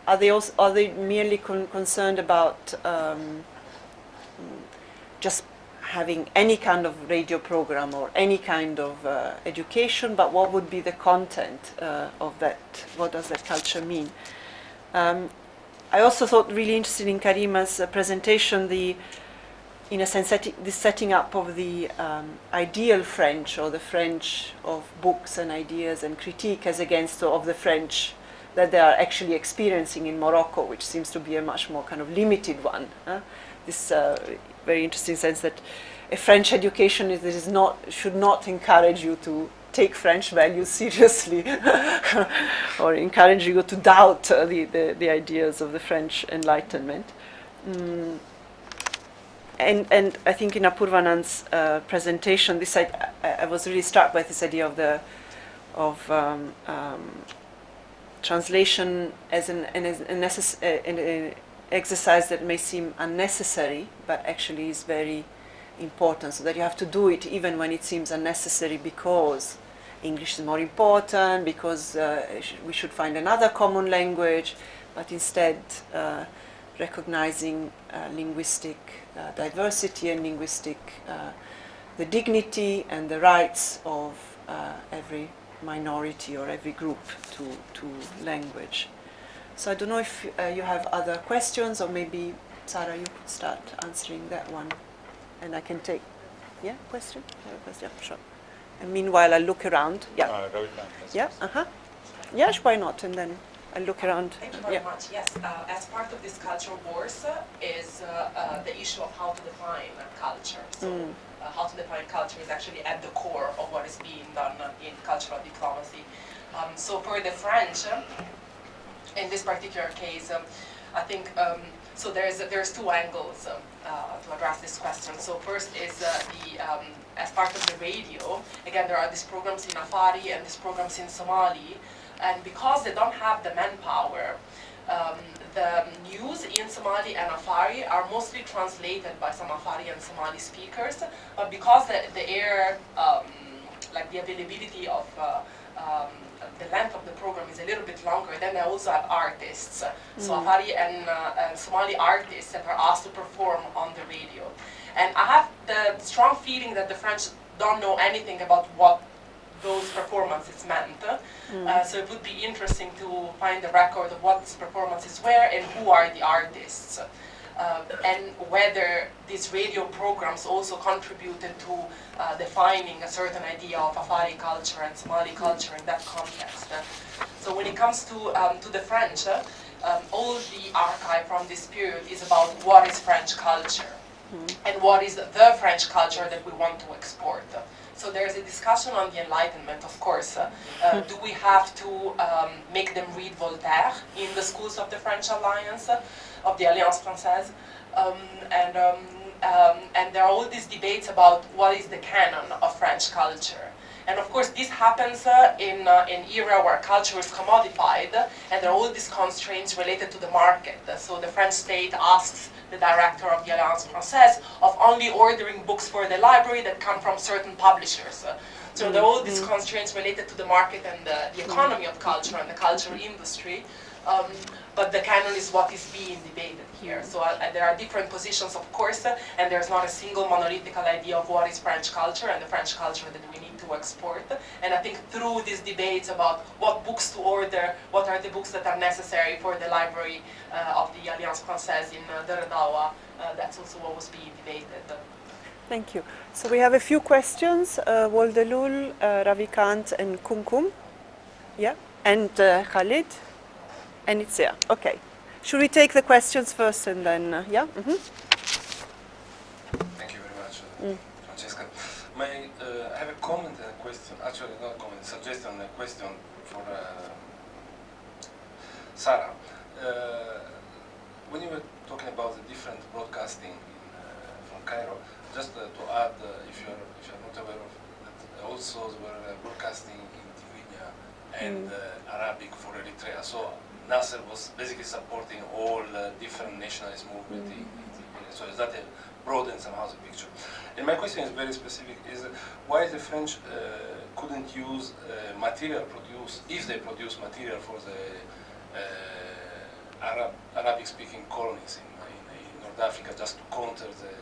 are they? Also, are they merely concerned about just having any kind of radio program or any kind of education? But what would be the content of that? What does that culture mean? I also thought really interesting in Karima's presentation, in a sense, the setting up of the ideal French, or the French of books and ideas and critique, as against of the French that they are actually experiencing in Morocco, which seems to be a much more kind of limited one. This very interesting sense that a French education should not encourage you to take French values seriously or encourage you to doubt the ideas of the French Enlightenment. And I think in Apurvanand's presentation, I was really struck by this idea of translation as an exercise that may seem unnecessary, but actually is very important, so that you have to do it even when it seems unnecessary, because English is more important, because we should find another common language, but instead recognizing linguistic diversity and the dignity and the rights of every minority or every group to language. So I don't know if you have other questions, or maybe Sarah, you could start answering that one, and I can take. Yeah, question? Yeah, sure. And meanwhile, I'll look around. Yeah. Yeah. Yes, why not? And then I'll look around. Thank you very much. Yes, as part of this culture wars is the issue of how to define culture. So how to define culture is actually at the core of what is being done in cultural diplomacy. So for the French, in this particular case, I think so. There's two angles to address this question. So first is as part of the radio. Again, there are these programs in Afari and these programs in Somali, and because they don't have the manpower, the news in Somali and Afari are mostly translated by some Afari and Somali speakers. But because the air, like the availability of the length of the program is a little bit longer, then they also have artists. So Afari and Somali artists that are asked to perform on the radio. And I have the strong feeling that the French don't know anything about what those performances meant. So it would be interesting to find the record of what these performances were and who are the artists. And whether these radio programs also contributed to defining a certain idea of Afari culture and Somali culture in that context. So when it comes to the French, all the archive from this period is about what is French culture and what is the French culture that we want to export. So there's a discussion on the Enlightenment, of course. Do we have to make them read Voltaire in the schools of the French Alliance, of the Alliance Française? And there are all these debates about what is the canon of French culture. And of course, this happens in an era where culture is commodified, and there are all these constraints related to the market. So the French state asks the director of the Alliance Française of only ordering books for the library that come from certain publishers. So there are all these constraints related to the market and the economy of culture and the cultural industry. But the canon is what is being debated here. So there are different positions, of course, and there's not a single monolithic idea of what is French culture and the French culture that we need to export. And I think through these debates about what books to order, what are the books that are necessary for the library of the Alliance Française in Derdawa, that's also what was being debated. Thank you. So we have a few questions. Woldelul, Ravikant, and Kumkum. Yeah, and Khalid. And it's there. Okay. Should we take the questions first and then, yeah? Thank you very much, Francesca. I have a comment and a question, actually not a comment, a suggestion and a question for Sarah. When you were talking about the different broadcasting from Cairo, just to add, if you're not aware of that, also they were broadcasting in Tigrinya and Arabic for Eritrea. So Nasser was basically supporting all different nationalist movements in Tigray. So is that a broaden somehow the picture? And my question is very specific: is why the French couldn't use material produced, if they produce material for the Arabic-speaking colonies in North Africa, just to counter the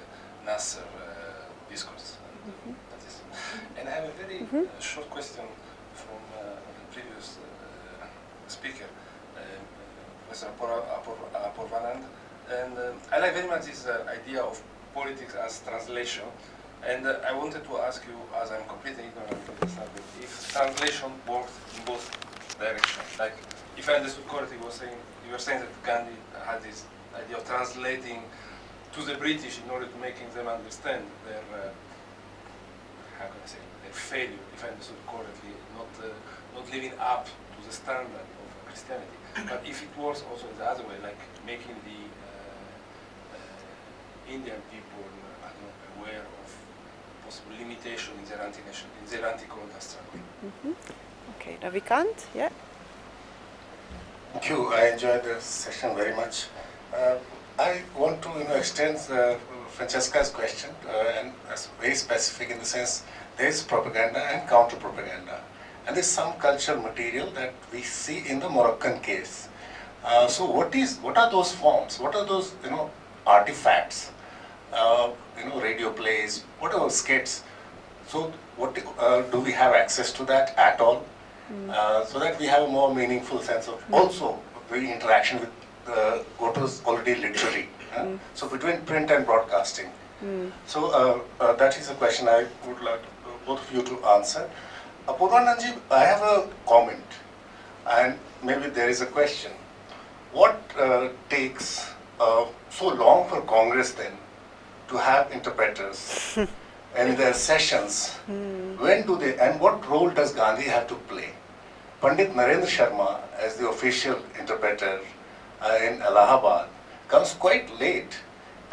Nasser discourse. That is. And I have a very short question from the previous speaker, Mr. Apoorvanand. And I like very much this idea of politics as translation. And I wanted to ask you, as I'm completely ignorant of this subject, if translation works in both directions. Like, if I understood correctly, you were saying that Gandhi had this idea of translating to the British in order to making them understand their, how can I say, their failure, if I understood correctly, not living up to the standard of Christianity. But if it works also the other way, like making the Indian people aware of possible limitation in their anti-colonial struggle. Okay, Ravikant, yeah. Thank you. I enjoyed the session very much. I want to extend Francesca's question and very specific in the sense there is propaganda and counter-propaganda. And there's some cultural material that we see in the Moroccan case. So what are those forms? What are those artifacts? Radio plays, whatever skits. So what do we have access to that at all? So that we have a more meaningful sense of also the interaction with what was already literary. So between print and broadcasting. So that is a question I would like both of you to answer. Apoorvanandji, I have a comment and maybe there is a question. What takes so long for Congress then to have interpreters and their sessions? When do they, and what role does Gandhi have to play? Pandit Narendra Sharma as the official interpreter in Allahabad comes quite late,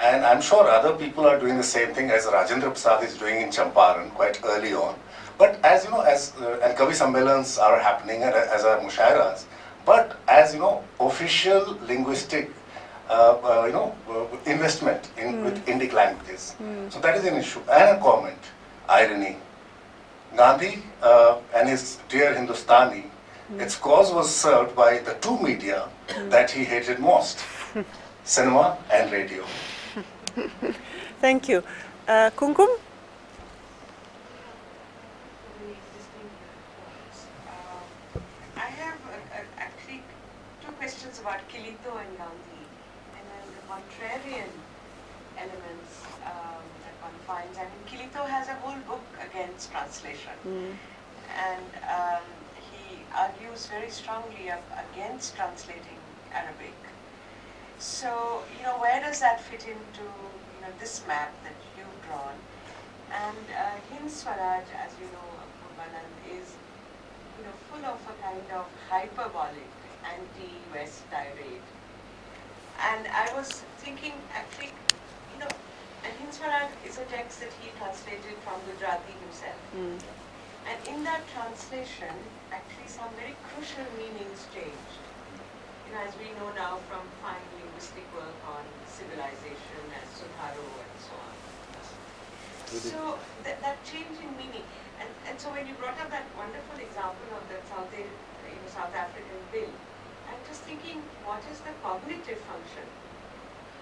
and I'm sure other people are doing the same thing as Rajendra Prasad is doing in Champaran quite early on. But as you know, and Kavi Sammelans are happening as are Mushairas, but as official linguistic investment in with Indic languages. So that is an issue. And a comment, irony. Gandhi and his dear Hindustani, its cause was served by the two media that he hated most, cinema and radio. Thank you. Kumkum? I have actually two questions about Kilito and Gandhi, and then the contrarian elements that one finds. I mean, Kilito has a whole book against translation, and he argues very strongly against translating Arabic. So, where does that fit into this map that you've drawn? And Hind Swaraj, as you know, Apoorvanand, is full of a kind of hyperbolic, anti-West tirade. And I was thinking, actually, and Hind Swaraj is a text that he translated from Gujarati himself. And in that translation, actually some very crucial meanings changed. As we know now from fine linguistic work on civilization as Sudharo and so on. So that change in meaning, and so when you brought up that wonderful example of the South African bill, I'm just thinking, what is the cognitive function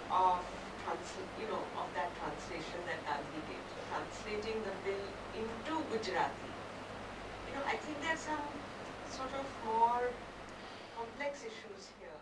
of that translation that Gandhi did, translating the bill into Gujarati? I think there's some sort of more complex issues here.